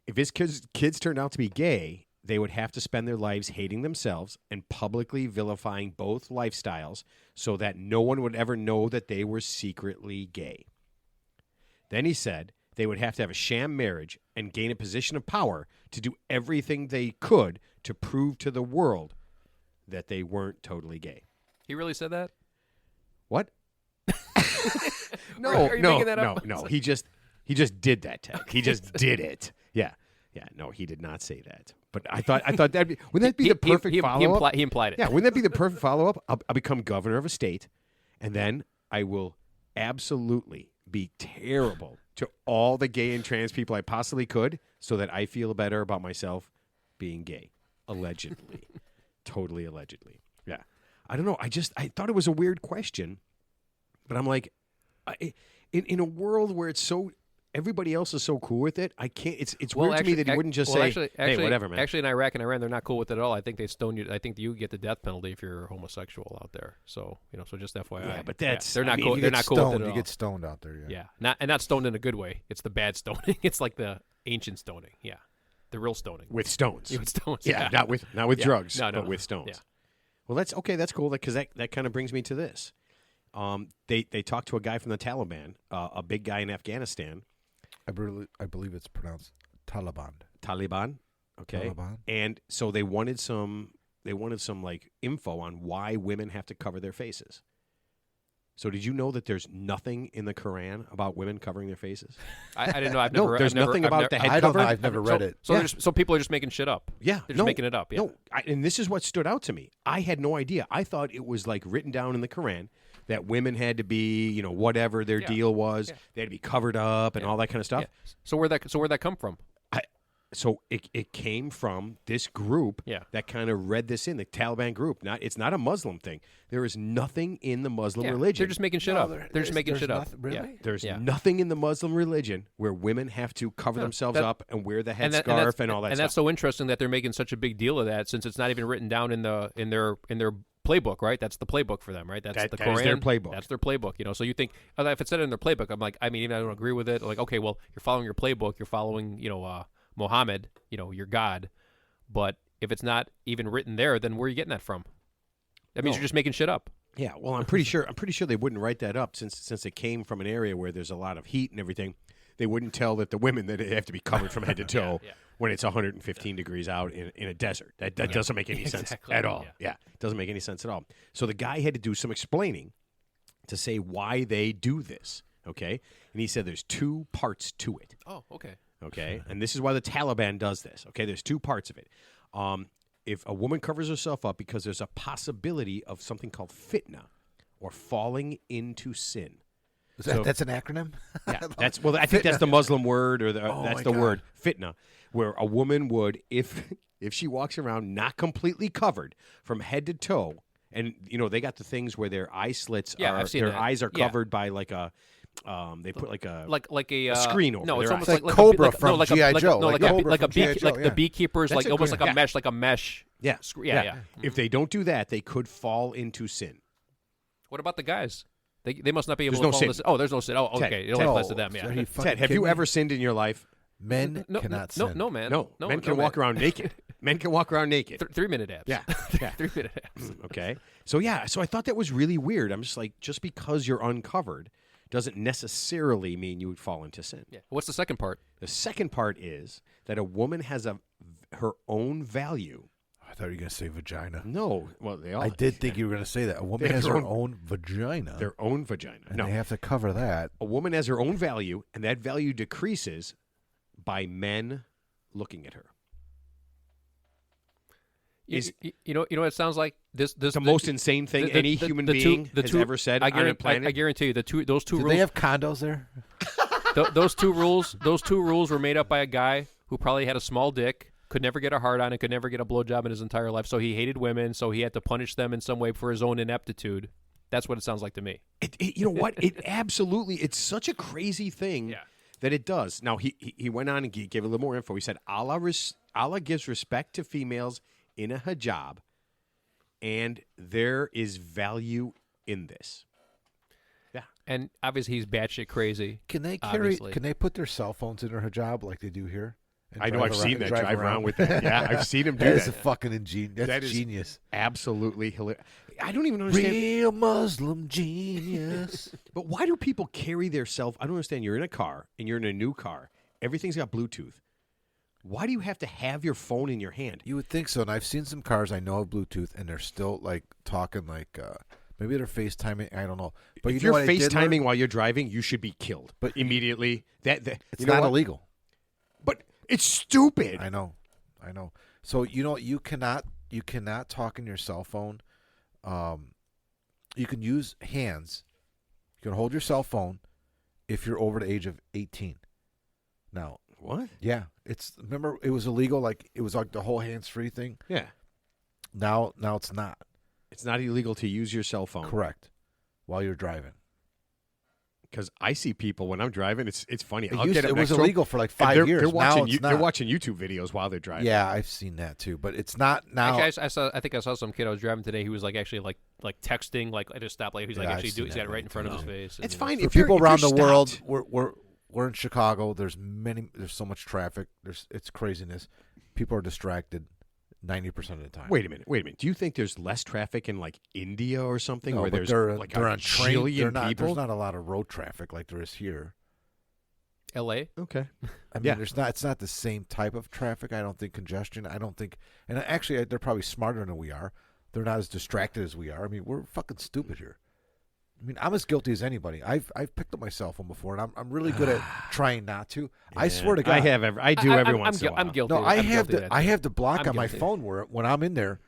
if his kids turned out to be gay, they would have to spend their lives hating themselves and publicly vilifying both lifestyles, so that no one would ever know that they were secretly gay. Then he said they would have to have a sham marriage and gain a position of power to do everything they could to prove to the world that they weren't totally gay. He really said that? What? No, Are you no, making that no, up? no. He just did that, Ted. He just did it. Yeah, yeah. No, he did not say that. But I thought wouldn't that be the perfect follow up? He implied it. Yeah, wouldn't that be the perfect follow up? I'll become governor of a state, and then I will absolutely be terrible to all the gay and trans people I possibly could, so that I feel better about myself being gay, allegedly, totally allegedly. Yeah, I don't know. I thought it was a weird question, but I'm like, in a world where it's so. Everybody else is so cool with it. I can't. It's weird to me that he wouldn't just say, "Hey, whatever, man." Actually, in Iraq and Iran, they're not cool with it at all. I think they stone you. I think you get the death penalty if you're homosexual out there. So so just FYI. Yeah, but that's- they're not I mean, cool. you They're get not cool with stoned. it at You all. get stoned out there. Yeah. Yeah, not stoned in a good way. It's the bad stoning. It's like the ancient stoning. Yeah, the real stoning. With stones. With stones. Yeah, not with Yeah. drugs, No, but with stones. Yeah. Well, that's okay. That's cool because that kind of brings me to this. They talked to a guy from the Taliban, a big guy in Afghanistan. I believe it's pronounced Taliban. Taliban, okay. Taliban. And so they wanted some like info on why women have to cover their faces. So did you know that there's nothing in the Quran about women covering their faces? I didn't know. I've No, never. there's I've never- nothing I've about never- the head I don't cover. know. I've never read it. So so people are just making shit up. Yeah, They're just making it up. Yeah. No, and this is what stood out to me. I had no idea. I thought it was like written down in the Quran that women had to be, whatever their Yeah. deal was, Yeah. they had to be covered up and all that kind of stuff. Yeah. So where'd that come from? So it came from this group Yeah. that kind of read this in, the Taliban group. It's not a Muslim thing. There is nothing in the Muslim Yeah, religion. They're just making shit up. They're just making shit up. Really? Yeah. There's Yeah. nothing in the Muslim religion where women have to cover themselves up and wear the headscarf and all that and stuff. that's so interesting that they're making such a big deal of that, since it's not even written down in their playbook, right? That's the playbook for them, right? That's the that Quran. is their playbook. That's their playbook. So you think if it said it in their playbook, I'm like, even I don't agree with it. Like, okay, well, you're following your playbook. You're following, Muhammad, your God. But if it's not even written there, then where are you getting that from? That means No. you're just making shit up. Yeah, well, I'm pretty sure they wouldn't write that up since it came from an area where there's a lot of heat and everything. They wouldn't tell that the women that they have to be covered from head to toe yeah. when it's 115 degrees out in a desert. That doesn't make any sense Exactly. at all. Yeah. Yeah, it doesn't make any sense at all. So the guy had to do some explaining to say why they do this. Okay, and he said there's two parts to it. Oh, okay. Okay, and this is why the Taliban does this. Okay, there's two parts of it. If a woman covers herself up because there's a possibility of something called fitna, or falling into sin. That's an acronym? Yeah, I think that's the Muslim word, or that's my the God. word fitna, where a woman would, if she walks around not completely covered from head to toe, and they got the things where their eye slits Yeah, are, I've seen their that. eyes are Yeah. covered by like a, they put like a like a screen over no, it's their almost eyes. Like Cobra from like G.I. a, Joe, no, like like Cobra a from G.I. Joe, like yeah. the beekeepers, That's like a almost good- like yeah. a mesh. yeah, Yeah. If they don't do that, they could fall into sin. What about the guys? They must not be able There's to no fall sin. into Oh, there's no sin. Oh, Ted, okay. It Ted. only applies to them. Are Yeah. you fucking Ted, have kidding you me? ever sinned in your life? Men cannot sin. No, man. No, men can walk around naked. Men can walk around naked. 3-minute abs. Yeah, yeah. 3-minute abs. Okay. So I thought that was really weird. I'm just like, just because you're uncovered doesn't necessarily mean you would fall into sin. Yeah. What's the second part? The second part is that a woman has her own value. I thought you were going to say vagina. No, well, they all. I did think you were going to say that. A woman They have has their her own vagina. their own vagina. And No, they have to cover that. a woman has her own value, and that value decreases by men looking at her. You, Is- you know what it sounds like? This The most insane thing any human being has ever said on a planet. I guarantee you, those two Do rules. they have condos there? Those two rules were made up by a guy who probably had a small dick, could never get a hard on, and could never get a blowjob in his entire life. So he hated women, so he had to punish them in some way for his own ineptitude. That's what it sounds like to me. You know what? It absolutely. It's such a crazy thing Yeah. that it does. Now he went on and gave a little more info. He said Allah gives respect to females in a hijab, and there is value in this. Yeah. And obviously he's batshit crazy. Can they Obviously. Can they put their cell phones in their hijab like they do here? And I know. drive I've around- seen and that drive around with that. Yeah, I've seen him do That is that. a fucking ingenious. That's That is genius. Absolutely hilarious. I don't even understand. Real Muslim genius. But why do people carry their I don't understand. You're in a car and you're in a new car. Everything's got Bluetooth. Why do you have to have your phone in your hand? You would think so, and I've seen some cars I know have Bluetooth, and they're still like talking like maybe they're FaceTiming. I don't know. But If you know you're what I did learn? FaceTiming while you're driving, you should be killed. But- immediately, It's you know not what? illegal. But it's stupid. I know. So you cannot talk in your cell phone. You can use hands. You can hold your cell phone if you're over the age of 18. Now, What? yeah, remember it was illegal. Like it was like the whole hands-free thing. Yeah, Now it's not. it's not illegal to use your cell phone. Correct. While you're driving. Because I see people when I'm driving. It's funny. It I'll get was Metro, illegal for like and 5 years. They're watching. Now it's not. They're watching YouTube videos while they're driving. Yeah, I've seen that too, but it's not now. Actually, I think I saw some kid I was driving today who was like actually like texting like at a stoplight. He's like Yeah, actually I've seen he's that got it right in front of his many face. It's and, fine For if you're- people if around you're the world, stopped. we're in Chicago. There's so much traffic. It's craziness. People are distracted 90% of the time. Wait a minute. Do you think there's less traffic in like India or something no, where but there's they're, like they're a on train. jillion people? There's not a lot of road traffic like there is here. L.A. Okay. I mean, Yeah. there's not. It's not the same type of traffic. I don't think congestion. I don't think. And actually, they're probably smarter than we are. They're not as distracted as we are. I mean, we're fucking stupid here. I mean, I'm as guilty as anybody. I've picked up my cell phone before, and I'm really good at trying not to. I swear to God, I do every once in a while. I'm guilty. No, I I'm have guilty of that, I too. have the block I'm on my guilty. phone where when I'm in there,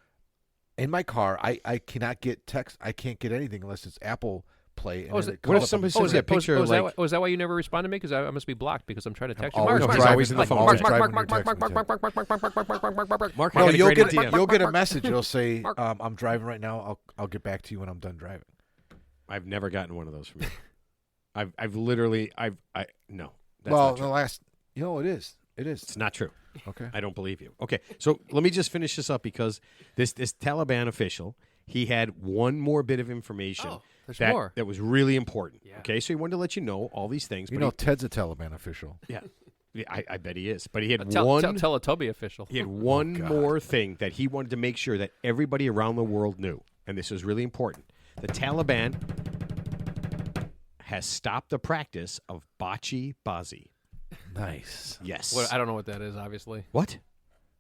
in my car, I cannot get text. I can't get anything unless it's Apple Play. And Oh, is then it- it What if comes up somebody and sends says you a picture of like? is that why you never respond to me? Because I must be blocked because I'm trying to text you. always Mark, driving- always in the Mark, phone. Mark, Always Mark, driving Mark, when Mark, you're Mark, Mark, Mark, Mark, Mark, Mark, Mark, Mark, Mark, Mark, Mark, Mark. Mark, I No, got a you'll great get idea. you'll get a message. It'll say, Mark. "I'm driving right now. I'll get back to you when I'm done driving." I've never gotten one of those from you. I've literally no. That's Well, not the true. last, it is. It's not true. Okay. I don't believe you. Okay, so let me just finish this up because this Taliban official, he had one more bit of information Oh, there's that, more. that was really important. Yeah. Okay, so he wanted to let you know all these things. You but know, Ted's a Taliban official. yeah, I bet he is. But he had Tell one. Teletubby official. He had one God. more thing that he wanted to make sure that everybody around the world knew, and this is really important. The Taliban has stopped the practice of bocce bazi. Nice. Yes. What, I don't know what that is. Obviously, What?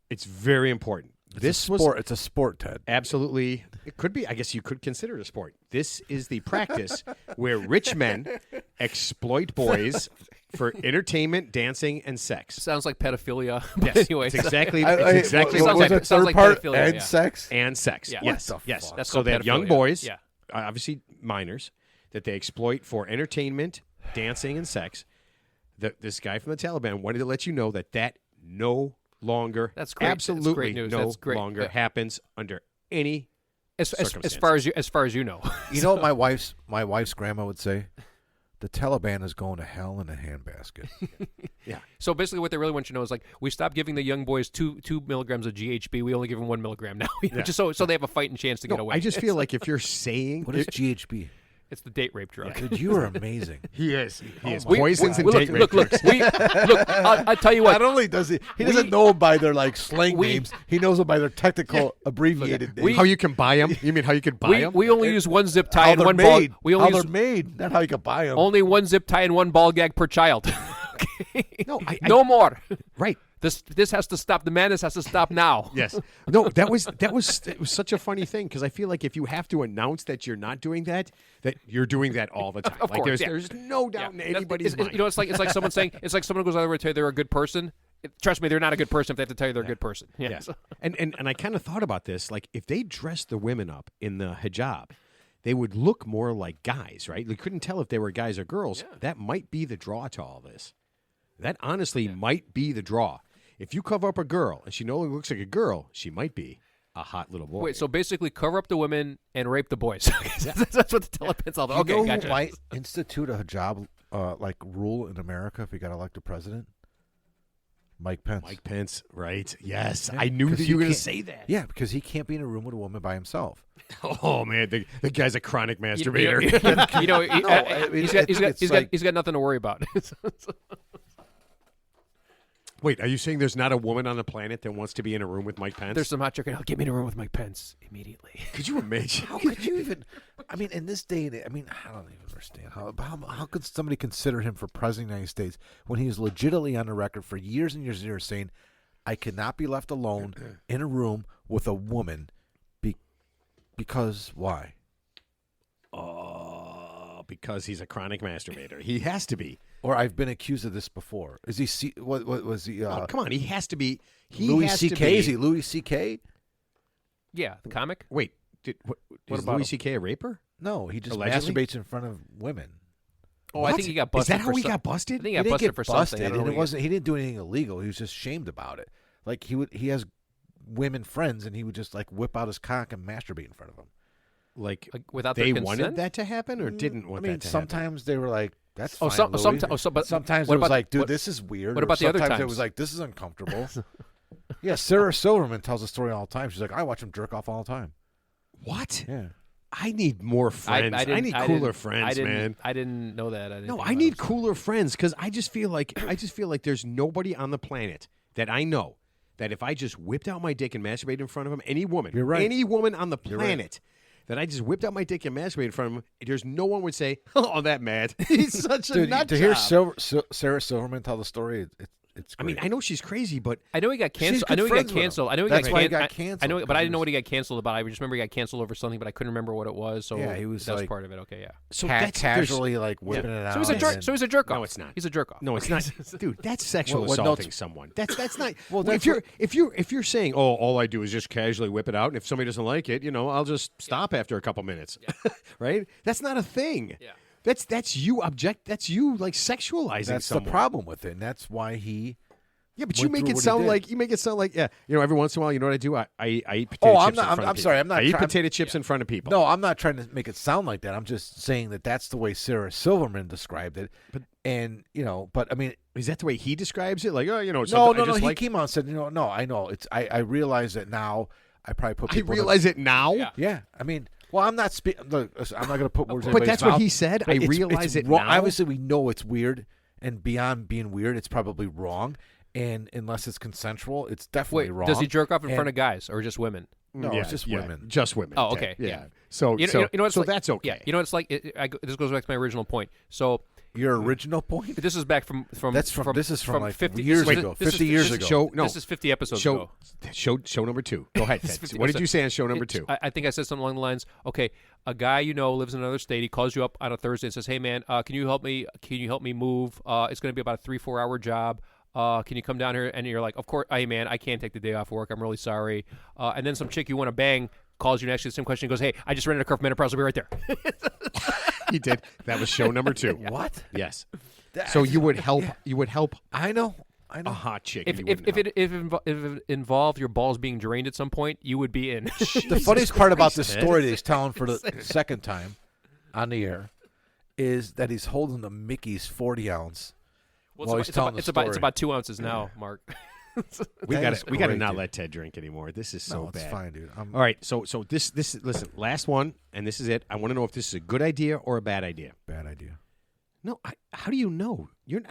It's very important. It's a sport, Ted. Absolutely. It could be. I guess you could consider it a sport. This is the practice where rich men exploit boys for entertainment, dancing, and sex. sounds like pedophilia. Yes, But anyway, it's exactly, I- it's exactly what- what sounds it like- is. sounds third like part pedophilia, and yeah. sex. And sex. Yeah. Yes. What the Yes. fuck? That's So called they have young pedophilia. boys. Yeah. Obviously minors. that they exploit for entertainment, dancing, and sex. This guy from the Taliban wanted to let you know that no longer, That's great. That's absolutely great news. no That's great. longer Yeah. happens under any As far as you know. You know what my wife's grandma would say? The Taliban is going to hell in a handbasket. So basically, what they really want you to know is like we stopped giving the young boys 2 milligrams of GHB. We only give them 1 milligram now, just so they have a fighting chance to get away. I just feel like if you're saying What is GHB? It's the date rape drug. Dude, you are amazing. he is We- poisons and look, date look, rape. look. I'll tell you what. Not only does he doesn't know them by their like slang names, he knows them by their technical abbreviated names. How you can buy them? You mean how you could buy them? We only use 1 zip tie How and they're 1 ball. made. We How only they're use made, not how you can buy them. only 1 zip tie and 1 ball gag per child. No, No more. right. This has to stop. The madness has to stop now. Yes. No, it was such a funny thing because I feel like if you have to announce that you're not doing that you're doing that all the time. Of like course, there's no doubt in anybody's mind. You know, it's like someone saying someone goes out there and tell you they're a good person. Trust me, they're not a good person if they have to tell you they're a good person. Yeah. Yeah. And I kind of thought about this. Like, if they dressed the women up in the hijab, they would look more like guys, right? They couldn't tell if they were guys or girls. Yeah. That might be the draw to all this. That honestly might be the draw. If you cover up a girl and she no longer looks like a girl, she might be a hot little boy. Wait, so basically, cover up the women and rape the boys. That's what the Taliban's all about. You Okay, know who gotcha. might institute a hijab like rule in America if he got elected president? Mike Pence. Mike Pence, right? Yes. Yeah, I knew 'cause that you you were going to can't- say that. Yeah, because he can't be in a room with a woman by himself. Oh, man. The guy's a chronic You masturbator. know, he's got nothing to worry about. Wait, are you saying there's not a woman on the planet that wants to be in a room with Mike Pence? There's some hot chick. Get me in a room with Mike Pence immediately. Could you imagine? How could you even? I mean, in this day, I mean, I don't even understand how could somebody consider him for president of the United States when he is legitimately on the record for years and years and years saying, "I cannot be left alone in a room with a woman," because why? Because he's a chronic masturbator. He has to be. Or I've been accused of this before. Is he? What was he? Oh, come on, he has to be. Louis C.K. Is he Louis C.K.? Yeah, the comic. Wait, What is about Louis him? C.K. a raper? No, he just Allegedly? masturbates in front of women. Oh, I What? think he got Is busted. that how for he some- got busted? I think he He got didn't busted get for busted, something. I don't know and what it wasn't. He didn't do anything illegal. He was just shamed about it. Like he has women friends, and he would just like whip out his cock and masturbate in front of them. Like, Like, without they their wanted consent? that to happen or didn't want I mean, that to sometimes they were like, "That's Oh, fine." some- Louis." but sometimes what it was about- like, "Dude, what- this is weird." what or about the other sometimes it times? was like, "This is uncomfortable." Yeah, Sarah Silverman tells a story all the time. She's like, "I watch him jerk off all the time." happen? What? Yeah. I need more friends. I, need cooler friends, man. I didn't know that. No, I need cooler friends because I just feel like there's nobody on the planet that I know that if I just whipped out my dick and masturbated in front of him, any woman, You're right. any woman on the You're right. planet, that I just whipped out my dick and masturbated in front of him, there's no one would say, "Oh, that Matt, he's such a Dude, nut to hear job." Sarah Silverman tell the story, it's I great. mean, I know she's crazy, but I know he got She's canceled. good I know he got friends with him. canceled. I know he That's got why he can- got I canceled, know, but I didn't know because- what he got canceled about. I just remember he got canceled over something, but I couldn't remember what it was. So Yeah, he was that was like- part of it. Okay, yeah. so Ca- that's casually like whipping it out. So he's a and jerk. then- So he's a jerk off. No, it's not. He's a jerk off. No, it's not, dude. That's sexual Well, no, assaulting it's- someone. That's not. Well, Well, that's if you're saying, "Oh, all I do is just casually whip it out," and if somebody doesn't like it, I'll just stop after a couple minutes, right? That's not a thing. Yeah. That's you object. That's you like sexualizing That's someone. the problem with it, and that's why he. Yeah, but you went make through it what he sound did. like every once in a while, you know what I do? I eat potato Oh, I'm chips not- in front I'm of people. sorry, I'm not I eat try- potato chips in front of people. No, I'm not trying to make it sound like that. I'm just saying that that's the way Sarah Silverman described it. And but I mean, Is that the way he describes it? Like, oh, no. I just He like. came out and said, no, I know. It's I realize that now. I probably put. I people in a- realize it now. Yeah. Yeah, I mean, well, I'm not speaking. Look, listen, I'm not going to put words. in But anybody's that's what mouth, he said. but I it's realize it wrong. now. Obviously, we know it's weird, and beyond being weird, it's probably wrong. And unless it's consensual, it's definitely Wait, wrong. does he jerk off in front And- of guys or just women? No, it's just women. Just women. Oh, Ted. okay, yeah. So, You know what it's so like? that's okay. Yeah, you know what it's like. This goes back to my original point. So Your original point? this is back from This is from like 50 years this is- ago. this is- 50 years this is- ago. Show no. This is 50 episodes show, ago. show number 2. Go ahead, This is Ted. 50 What did you episodes. say on show number 2? I think I said something along the lines. Okay, a guy lives in another state. He calls you up on a Thursday and says, "Hey man, can you help me? Can you help me move? It's going to be about a 3-4 hour job. Can you come down here?" And you're like, "Of course, hey man, I can't take the day off work. I'm really sorry." And then some chick you want to bang calls you and asks you the same question. He goes, "Hey, I just rented a car from Enterprise. I'll be right there." He did. That was show number 2. What? Yes. So you would help. Yeah. You would help I know. a hot chick. If and you wouldn't help. if it involved your balls being drained at some point, you would be in. The funniest part about this Christ, story that he's telling for the second time on the air is that he's holding the Mickey's 40 ounce. Well, While he's telling the it's story. about 2 ounces now, Mark. we That got is to we got to great, not dude. let Ted drink anymore. This is so No, it's bad. fine, dude. All right. So this listen. Last one, and this is it. I want to know if this is a good idea or a bad idea. Bad idea. No. How do you know? You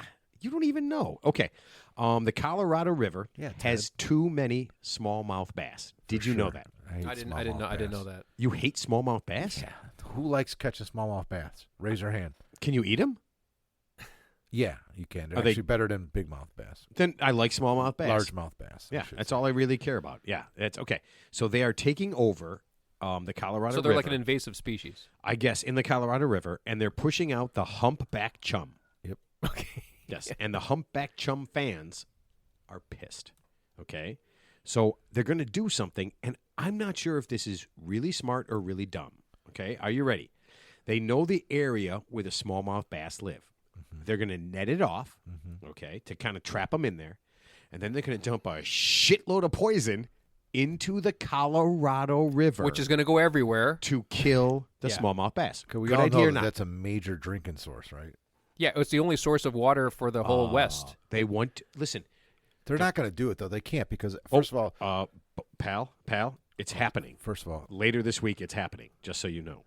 don't even know. Okay. The Colorado River Yeah, has too many smallmouth bass. Did you know that? I didn't know that. You hate smallmouth bass? Yeah. Who likes catching smallmouth bass? Raise your hand. Can you eat them? Yeah, you can. They're Are they- actually better than big mouth bass. Then I like smallmouth bass. Largemouth bass. Yeah, that's all I really care about. Yeah, that's okay. So they are taking over the Colorado So they're River, like an invasive species. I guess, in the Colorado River, and they're pushing out the humpback chum. Yep. Okay. Yes, and the humpback chum fans are pissed. Okay, so they're going to do something, and I'm not sure if this is really smart or really dumb. Okay, are you ready? They know the area where the smallmouth bass live. They're going to net it off, okay, to kind of trap them in there, and then they're going to dump a shitload of poison into the Colorado River, Which is going to go everywhere. to kill the Yeah. smallmouth bass. Because we Good all idea know or that not? that's a major drinking source, right? Yeah, it's the only source of water for the whole West. They want listen, They're not going to do it though. They can't because first of all, pal, it's happening later this week. It's happening. Just so you know.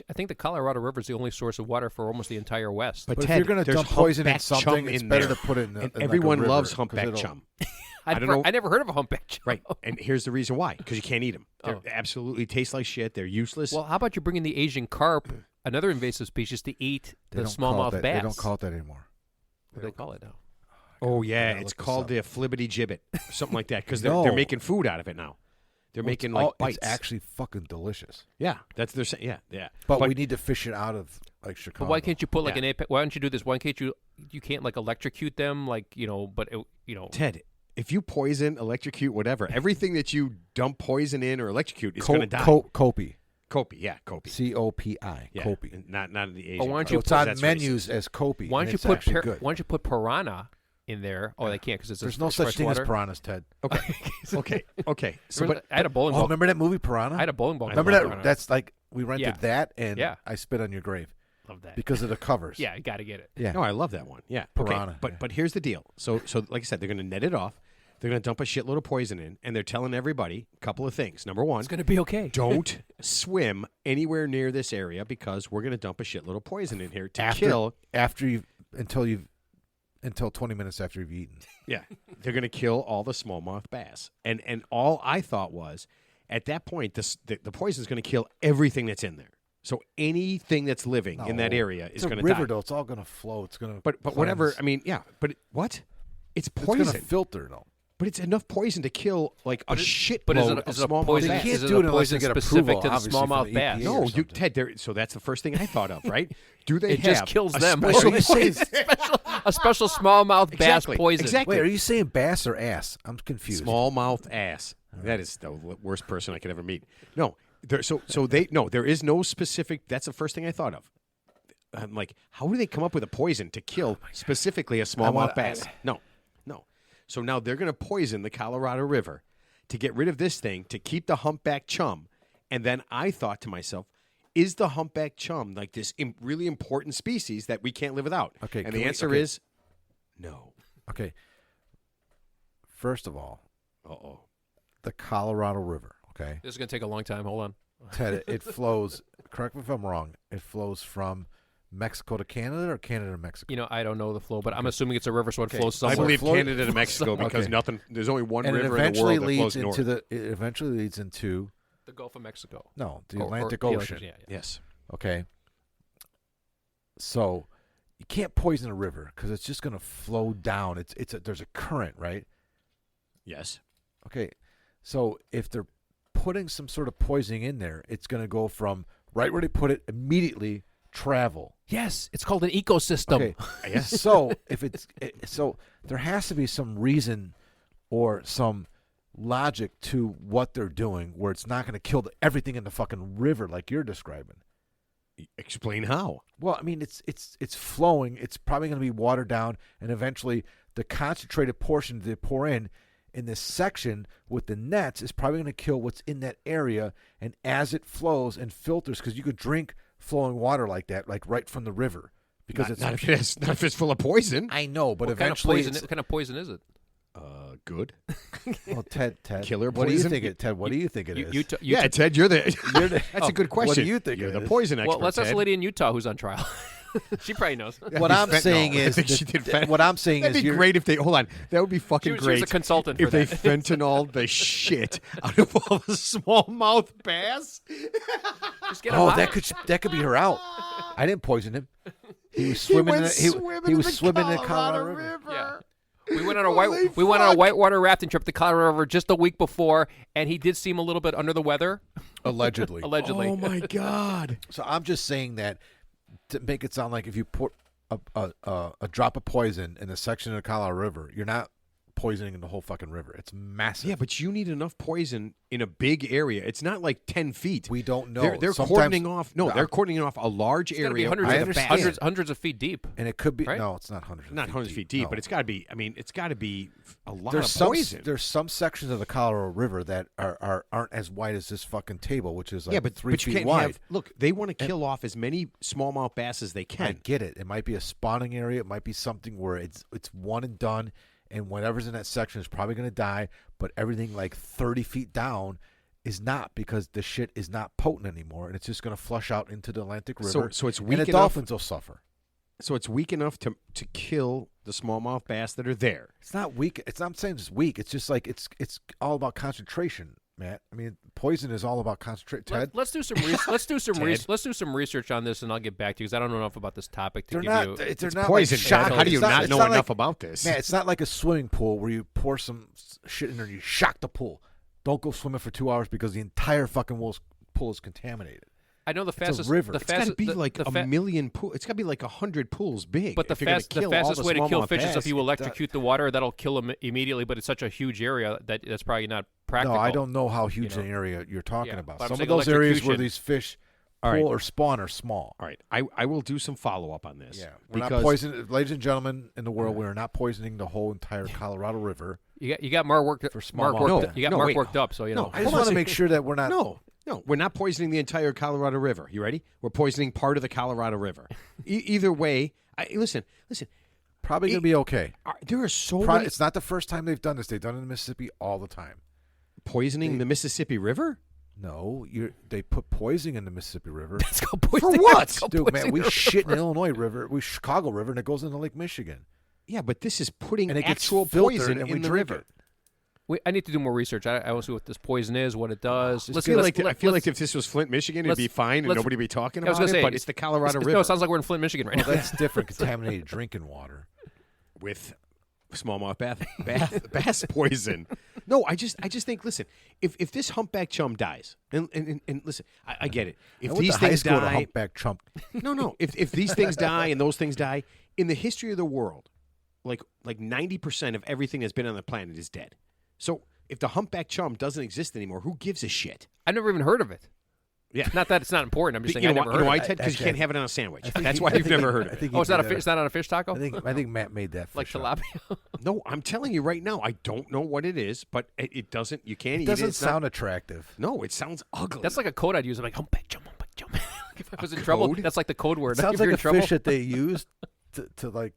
I think the Colorado River is the only source of water for almost the entire West. but Ted, if you're going to there's dump poison in humpback something, chum it's in better there. to put it in. And in like a everyone river, loves 'cause humpback it'll- chum. I don't know. I never heard of a humpback chum. Right. And here's the reason why. Because you can't eat them. They Oh. absolutely taste like shit. They're useless. Well, how about you bring in the Asian carp, another invasive species, to eat They the don't call it smallmouth that. bass? They don't call it that anymore. What do they call it now? oh, yeah. gotta It's look this called up. the flibbity gibbet. Something like that. Because No. they're making food out of it now. They're making like bites. It's actually fucking delicious. yeah. That's their saying. Yeah. Yeah. But we need to fish it out of like Chicago. But why can't you put like Yeah. an apex? Why don't you do this? Why can't you? You can't like electrocute them, like but Ted, if you poison, electrocute, whatever, everything that you dump poison in or electrocute is going to die. Kopi. Kopi. Yeah. Kopi. COPI. Yeah. Kopi. And not in the Asian. Oh, why don't carp. you So it's put- on That's menus as Kopi. why and don't you it's put actually good. why don't you put piranha in there? Oh, they can't because it's There's a no such thing water. as piranhas, Ted. Okay. So, but I had a bowling Oh, ball. remember that movie Piranha? I had a bowling ball. Remember called that? Piranha. That's like we rented Yeah. that, and Yeah. I spit on your grave Love that. because of the covers. Yeah, you got to get it. yeah. no, I love that one. Yeah. Okay. Piranha, But yeah. but here's the deal. So like I said, they're going to net it off. They're going to dump a shitload of poison in, and they're telling everybody a couple of things. Number one, It's gonna be okay. don't swim anywhere near this area because we're going to dump a shitload of poison in here to after kill. until 20 minutes after you've eaten. Yeah, they're going to kill all the smallmouth bass. And all I thought was, at that point, the poison is going to kill everything that's in there. So anything that's living in that No. area It's is a going to river, die. though. It's all going to flow. It's going to. But whatever. I mean, yeah. But what? It's it's going to poison. filter, though. But it's enough poison to kill like a shit But is load it, of is it a smallmouth poison? bass. can't Is it do a it unless they poison get specific approval, to the obviously, from smallmouth the bass? EPA. No, or you something. Ted. So that's the first thing I thought of, right? Do they It have just kills a them. special Wait, are you saying- a special smallmouth bass Exactly. poison. Exactly. Wait, are you saying bass or ass? I'm confused. Smallmouth ass. That is the worst person I could ever meet. No, there is no specific. That's the first thing I thought of. I'm like, how do they come up with a poison to kill specifically a smallmouth bass? No. So now they're going to poison the Colorado River to get rid of this thing to keep the humpback chum. And then I thought to myself, is the humpback chum like this really important species that we can't live without? Okay, and can the we- answer okay. is no. Okay. First of all, Uh-oh. the Colorado River, okay? This is gonna take a long time. Hold on. Ted, it flows, correct me if I'm wrong, it flows from Mexico to Canada or Canada to Mexico? I don't know the flow, but I'm assuming it's a river, so it flows I somewhere. believe Florida- Canada to Mexico because Okay. there's only one And it river in the eventually world that flows leads north. into it eventually leads into the Gulf of Mexico. the Or- Atlantic the Ocean. Yeah. Yes. Okay. So you can't poison a river because it's just going to flow down. There's a current, right? Yes. Okay. So if they're putting some sort of poisoning in there, it's going to go from right where they put it immediately travel. Yes, it's called an ecosystem. Okay. Yes. So so there has to be some reason or some logic to what they're doing where it's not going to kill everything in the fucking river like you're describing. Explain how. Well, I mean, it's flowing. It's probably going to be watered down, and eventually the concentrated portion they pour in this section with the nets is probably going to kill what's in that area. And as it flows and filters, because you could drink flowing water like that, like right from the river, because Not if it's full of poison. I know, but What kind of eventually, poison? What kind of poison is it? Good. well, Ted, Killer what do you poison? think it? Ted, what do you think it is? Utah, Ted, you're the. That's a good question. What do you think You're it the is? poison expert. well, let's ask Ted. a lady in Utah who's on trial. She probably knows. What I'm Fentanyl. saying I is, think she did fentanyl. what I'm saying That'd is, be you're, great if they hold on. That would be fucking She was great. a consultant if for they that. fentanyl the shit out of all the smallmouth bass. Just get 'em Oh, high. that could be her out. I didn't poison him. He was swimming. He was swimming in the Colorado River. Yeah. We went on a whitewater rafting trip to Colorado River just a week before, and he did seem a little bit under the weather, Allegedly. allegedly. Oh my god. So I'm just saying that to make it sound like if you put a drop of poison in a section of the Colorado River, you're not poisoning the whole fucking river. It's massive. Yeah, but you need enough poison in a big area. It's not like 10 feet. We don't know. They're Sometimes- cordoning off. No, they're cordoning off a large It's gotta be area. hundreds, I of, understand. hundreds of feet deep. And it could be Right? no, it's not hundreds. Not hundreds of feet deep, no. but it's got to be. I mean, it's got to be a lot there's of some poison. there's some sections of the Colorado River that aren't as wide as this fucking table, which is like yeah, but 3 but you feet can't wide. have. Look, they want to kill off as many smallmouth bass as they I can. get it. It might be a spawning area. It might be something where it's one and done, and whatever's in that section is probably going to die. But everything like 30 feet down is not, because the shit is not potent anymore, and it's just going to flush out into the Atlantic River. So it's and weak the enough. dolphins will suffer. So it's weak enough to kill the smallmouth bass that are there. It's not weak. I'm saying it's weak. It's just like it's all about concentration, Matt. I mean, poison is all about concentration. Ted, Let's do some let's do some Ted. let's do some research on this, and I'll get back to you because I don't know enough about this topic to they're give not. you. They're It's not poison. Like Ted. shocking. How do you It's not know it's enough like, about this? Man, it's not like a swimming pool where you pour some shit in there and you shock the pool. Don't go swimming for 2 hours because the entire fucking pool is contaminated. I know the a fastest river. The It's It's got to fastest be the, like the a fa- million pools. It's got to be like 100 pools big. But the if you're gonna kill all fastest the way to kill smallmouth fish is bass. if you electrocute the water. That'll kill them immediately. But it's such a huge area that's probably not practical. No, I don't know how huge You know. an area you're talking Yeah, about. but I'm Some of saying those areas where electrocution. these fish All pool right. or spawn are small. All right, I will do some follow up on this. Yeah, we're because not poisoning, ladies and gentlemen in the world. We're not poisoning the whole entire Colorado River. You got Mark worked. For small Mark amount. worked. You got No, Mark wait. worked up. So you know. No, I just Hold on want a to make sure that we're not. No, we're not poisoning the entire Colorado River. You ready? We're poisoning part of the Colorado River. Either way, listen. Probably gonna be okay. There are so many It's not the first time they've done this. They've done it in Mississippi all the time. poisoning the Mississippi River. No, they put poison in the Mississippi River. It's called poisoning. For what? It's called Dude, man, poisoning we the shit in the Illinois River, Chicago River, and it goes into Lake Michigan. Yeah, but this is putting And it gets actual filtered poison and in we the drink river. it. I need to do more research. I want to see what this poison is, what it does. I feel like if this was Flint, Michigan, it'd be fine and let's- nobody would be talking I was about gonna it. say, But it's the Colorado River No, it sounds like we're in Flint, Michigan right Well, now. that's different. Contaminated drinking water. with smallmouth bass poison. No, I just think. Listen, if this humpback chum dies, and listen, I get it. If I went these to high things school to die, humpback chump. no. If these things die and those things die in the history of the world, like 90% of everything that's been on the planet is dead. So if the humpback chum doesn't exist anymore, who gives a shit? I never even heard of it. Yeah. Not that it's not important. I'm just saying You I know never why, heard why, of it. Ted? Because you Actually, can't have it on a sandwich. I think That's he- why I you've think never he- heard I of it. think Oh, he it's not a did fish. that. It's not on a fish taco. I think Matt made that Like fish up. tilapia. No, I'm telling you right now, I don't know what it is, but it doesn't. You can't It eat doesn't it. It's not- sound attractive. No, it sounds ugly. That's like a code I'd use. I'm like humpback chum. If I was in trouble, code? that's like the code word. It sounds If you're like in a trouble. fish that they use to like,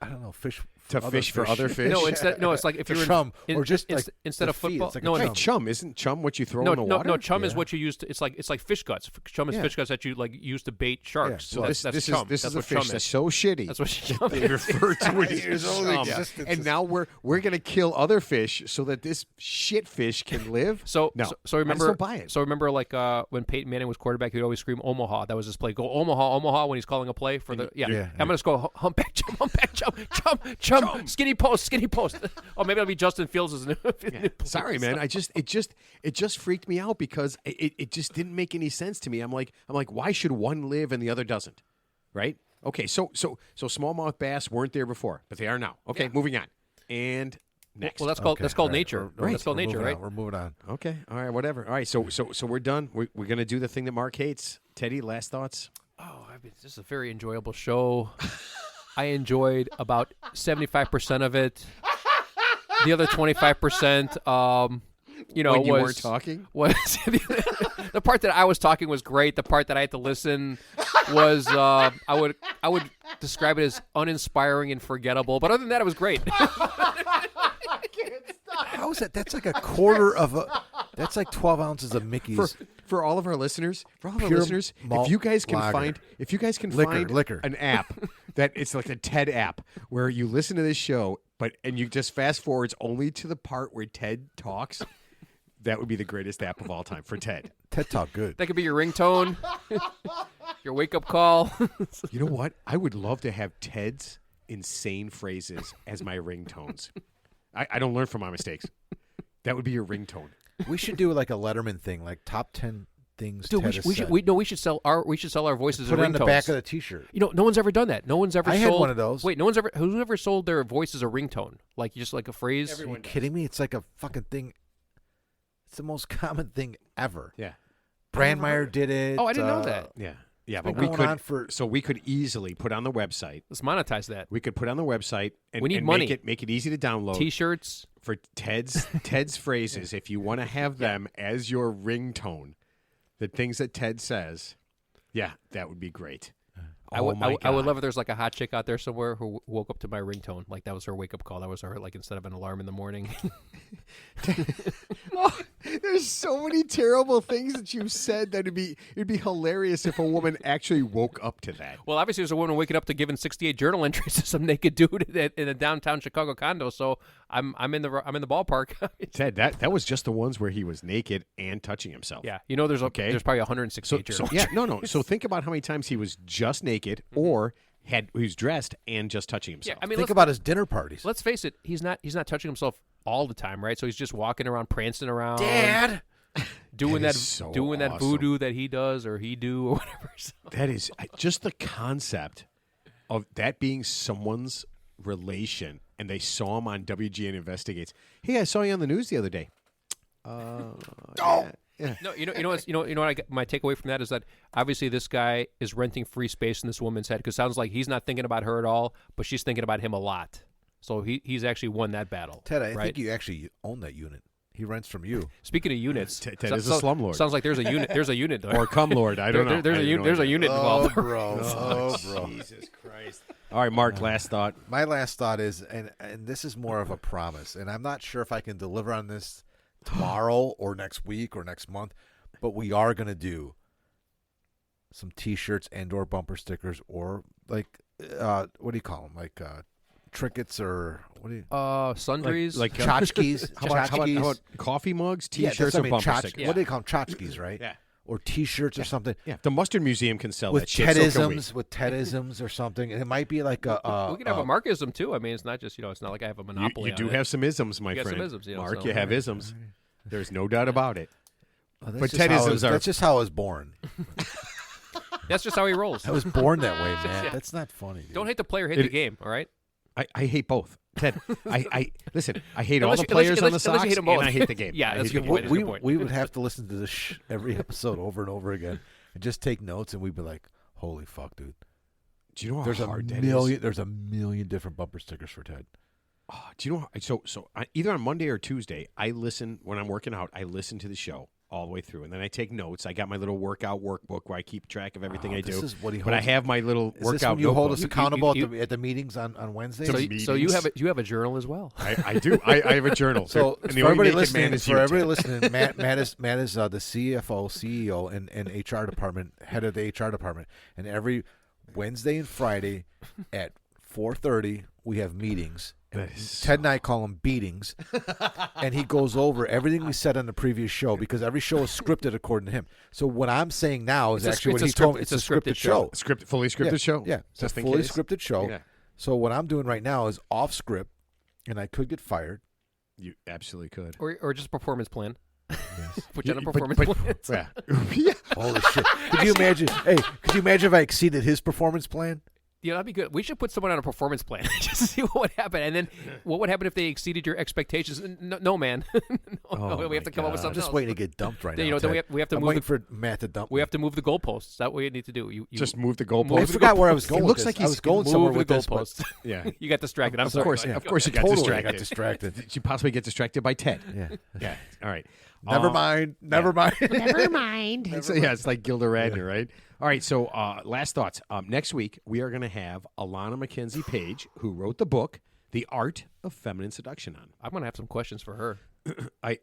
I don't know, fish to fish for other fish. No, it's like if To you're chum, in, or just like instead the of feed. football. It's like a no, chum. Hey, chum isn't chum what you throw no, in the water? no. Chum is Yeah. what you use to. It's like fish guts. Chum is Yeah. fish guts that you like use to bait sharks. Yeah, So so that's this chum. is that's a what fish chum that's is. so shitty. That's what chum they is. refer to it Years as old chum. existence. And now we're going to kill other fish so that this shit fish can live. So no, so I remember. just don't buy it. So remember, like when Peyton Manning was quarterback, he'd always scream Omaha. That was his play. Go Omaha, Omaha when he's calling a play for the Yeah. I'm gonna just go humpback chum, skinny post. Oh, maybe it'll be Justin Fields' new. Sorry, man. It just freaked me out because it just didn't make any sense to me. I'm like, why should one live and the other doesn't? Right? Okay, so smallmouth bass weren't there before, but they are now. Okay, moving on. And next. Well, that's called Okay, all right, nature. we're- That's called we're nature, moving right? on. We're moving on. Okay. All right. Whatever. All right. So we're done. We're gonna do the thing that Mark hates. Teddy, last thoughts? Oh, this is a very enjoyable show. I enjoyed about 75% of it. The other 25%, When you was weren't talking? was the part that I was talking was great. The part that I had to listen was I would describe it as uninspiring and forgettable. But other than that, it was great. How is that? That's like a quarter of a. That's like 12 ounces of Mickey's. For all of our listeners, Pure malt if you guys can lager. find Liquor. an app that it's like a TED app where you listen to this show, and you just fast forwards only to the part where Ted talks, that would be the greatest app of all time for Ted. TED Talk good. That could be your ringtone, your wake-up call. You know what? I would love to have Ted's insane phrases as my ringtones. I don't learn from my mistakes. That would be your ringtone. We should do like a Letterman thing, like top 10 things. Dude, Ted has we said. should sell our voices Put as it on ringtones. the back of the T-shirt. No one's ever done that. No one's ever I sold had one of those. Wait, who's ever sold their voice as a ringtone? Like just like a phrase? Are you kidding me? It's like a fucking thing. It's the most common thing ever. Yeah. Brandmeier did it. Oh, I didn't know that. Yeah. Yeah, been but we going could on for- so we could easily put on the website. Let's monetize that. We could put on the website and, We need and money. make it easy to download T-shirts. for Ted's phrases. If you want to have them as your ringtone, the things that Ted says, yeah, that would be great. I would my I would God. love if there's like a hot chick out there somewhere who woke up to my ringtone. Like that was her wake-up call. That was her, like, instead of an alarm in the morning. Oh, there's so many terrible things that you've said that it'd be hilarious if a woman actually woke up to that. Well, obviously, there's a woman waking up to giving 68 journal entries to some naked dude in a downtown Chicago condo. So I'm in the ballpark. Ted, that was just the ones where he was naked and touching himself. Yeah, there's probably 168 So journal. yeah, no. So think about how many times he was just naked or he was dressed and just touching Yeah, himself. I mean, Think about his dinner parties. let's face it. He's not touching himself all the time, right? So he's just walking around, prancing around, doing That that is so that awesome. voodoo that he does or he do or whatever. So. That is just the concept of that being someone's relation, and they saw him on WGN Investigates. Hey, I saw you on the news the other day. Yeah. No, you know what my takeaway from that is that obviously this guy is renting free space in this woman's head because it sounds like he's not thinking about her at all, but she's thinking about him a lot. So he's actually won that battle. Ted, I right? think you actually own that unit. He rents from you. Speaking of units, Ted is a slumlord. Sounds like there's a unit. There's a unit there. Or cum lord, I don't know. There's a unit involved. bro. Jesus Christ. All right, Mark, last thought. My last thought is, and this is more of a promise, and I'm not sure if I can deliver on this tomorrow or next week or next month, but we are going to do some T-shirts and/or bumper stickers, or like, what do you call them? Like trinkets, or what do you? Sundries. Like Tchotchkes. how about coffee mugs, Yeah, T-shirts, that's what I or mean, bumper tchotch- stickers? What do they call them? Tchotchkes, right? Yeah. Or T-shirts or something. Yeah, the Mustard Museum can sell With that shit. So can we. Tedisms or something, and it might be like a. we can have a Markism too. I mean, it's not just it's not like I have a monopoly. You do on it. have some isms, my You got some friend. isms, Mark, so- you have isms. There's no doubt about it. Well, But that's just how I Tedisms was- are- That's just how I was born. That's just how he rolls. I was born that way, man. Yeah. That's not funny. Dude. Don't hate the player, hate the game. All right. I hate both. Ted, I listen. I hate all Unless the you- unless you- players on the unless you Sox, hate them and both. I hate the game. Yeah, I that's hate a the good point. game. That's a good point. We would have to listen to this every episode over and over again and just take notes, and we'd be like, "Holy fuck, dude!" Do you know how There's hard that million. is? There's a million different bumper stickers for Ted. Oh, do you know? So either on Monday or Tuesday, I listen when I'm working out. I listen to the show all the way through, and then I take notes. I got my little workout workbook where I keep track of everything I do. This is what he But I holds- have my little Is workout this when you hold notebook. us accountable you- at the meetings on Wednesdays? So, meetings. so you have a journal as well. I do. I have a journal. So and for the only everybody naked man listening, is you, Ted. Matt is the CFO, CEO, and HR department, head of the HR department. And every Wednesday and Friday at 4:30, we have meetings. And That is Ted and I call them beatings, and he goes over everything we said on the previous show because every show is scripted according to him. So what I'm saying now is It's a- actually what it's a he told me. script- It's a scripted show. Fully scripted show. Yeah, it's a Just in fully case. scripted show. Yeah. So what I'm doing right now is off script, and I could get fired. You absolutely could. Or just a performance plan. Put you on a But- performance but- plan. yeah. Holy shit! Could you imagine? Hey, could you imagine if I exceeded his performance plan? Yeah, that'd be good. We should put someone on a performance plan just to see what would happen, and then what would happen if they exceeded your expectations? No, man. No, we have to come up with I'm something just else. waiting to get dumped right Then, now. then Ted. we have to I'm move. waiting for Matt to dump. We me. have to move the goalposts. That's what you need to do. You Just move the I goalpost. forgot where I was going. It looks with like this. I he's was going move somewhere the with this, but goalposts. Yeah. You got distracted. I'm Of sorry. course, Go ahead. of course, you got totally distracted. got distracted. Did you possibly get distracted by Ted? Yeah. Yeah. All right. Never mind. Never mind. Never mind. So, yeah, it's like Gilda Radner, right? All right. So, last thoughts. Next week we are going to have Alana Mackenzie Page, who wrote the book "The Art of Feminine Seduction," on. I'm gonna have some questions for her, I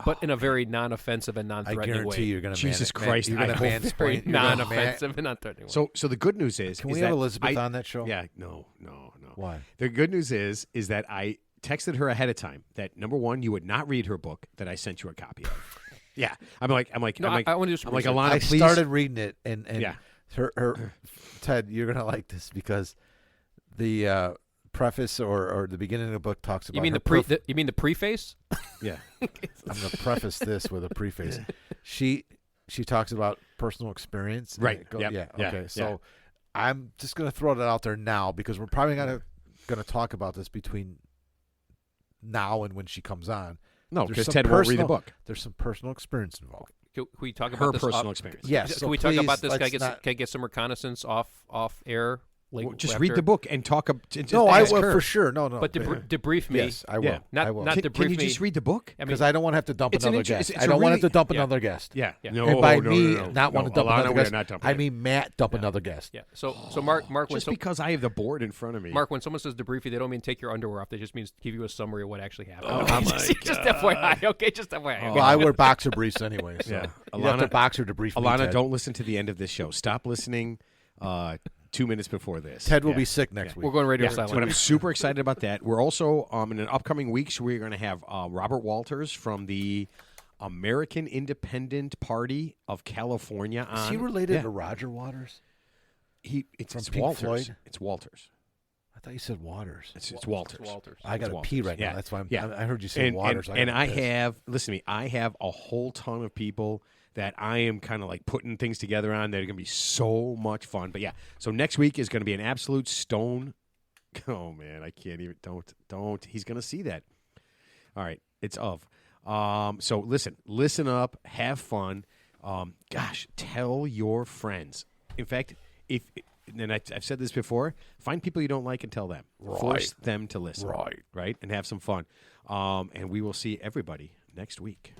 but in a very non-offensive and I non-threatening guarantee way. you're going to Jesus Christ, You're going I to hope mansplain. Very you're gonna non-offensive and non-threatening way. So the good news is, Can is we have that Elizabeth I- on that show? Yeah. No. Why? The good news is that I texted her ahead of time that number one, you would not read her book that I sent you a copy of. Yeah. I'm like, No, I want to do some I'm like, research. Alana, I please. started reading it, and Yeah. her Ted, you're gonna like this because the preface or the beginning of the book talks about. You mean her you mean the preface? Yeah. I'm gonna preface this with a preface. She talks about personal experience. and Right. it go- Yep. Yeah. Yeah. Okay. Yeah. So I'm just gonna throw that out there now because we're probably gonna talk about this between now and when she comes on. No, There's because some Ted won't read the personal- book. There's some personal experience involved. Can we talk Her about this? personal experience. Yes. Can so we talk please, about this? Can I let's get not- can I get some reconnaissance off air? Like, Well, just after? read the book and talk. No, I ask will her. for sure. No. But debrief me. Yes, I will. Yeah. Not- I will. not Can, debrief can you me. just read the book? I mean, Because I don't want to have to dump It's an another inter- guest. it's I a don't want to really- have to dump yeah. another guest. Yeah. Yeah. No, And by no, me no, no. not want to dump Alana, another we're guest, not dumping I it. mean Matt dump another guest. yeah. So Mark, when Just because I have the board in front of me. Mark, when someone says debrief you, they don't mean take your underwear off. They just means give you a summary of what actually happened. Oh, okay? my just FYI. Okay, just FYI. Okay. Well, I wear boxer briefs anyway. So Yeah. you have to Alana- boxer debrief me, Alana, Ted. don't listen to the end of this show. Stop listening 2 minutes before this. Ted will Yeah. be sick next week. We're going radio Yeah, silent. but I'm super excited about that. We're also in an upcoming weeks we're going to have Robert Walters from the American Independent Party of California on. Is he related Yeah. to Roger Waters? It's from it's Pink Walters. Floyd? It's Walters. I thought you said Waters. It's Walters. Walters. I got to Walters. pee right Yeah. now. That's why Yeah. I heard you say Waters. And I gotta piss. have, listen to me, I have a whole ton of people that I am kind of like putting things together on that are going to be so much fun. But yeah, so next week is going to be an absolute stone. Oh, man, I can't even, don't. He's going to see that. All right, it's of. So listen up, have fun. Gosh, tell your friends. In fact, and I've said this before, find people you don't like and tell them. Force them to listen. Right. And have some fun. And we will see everybody next week.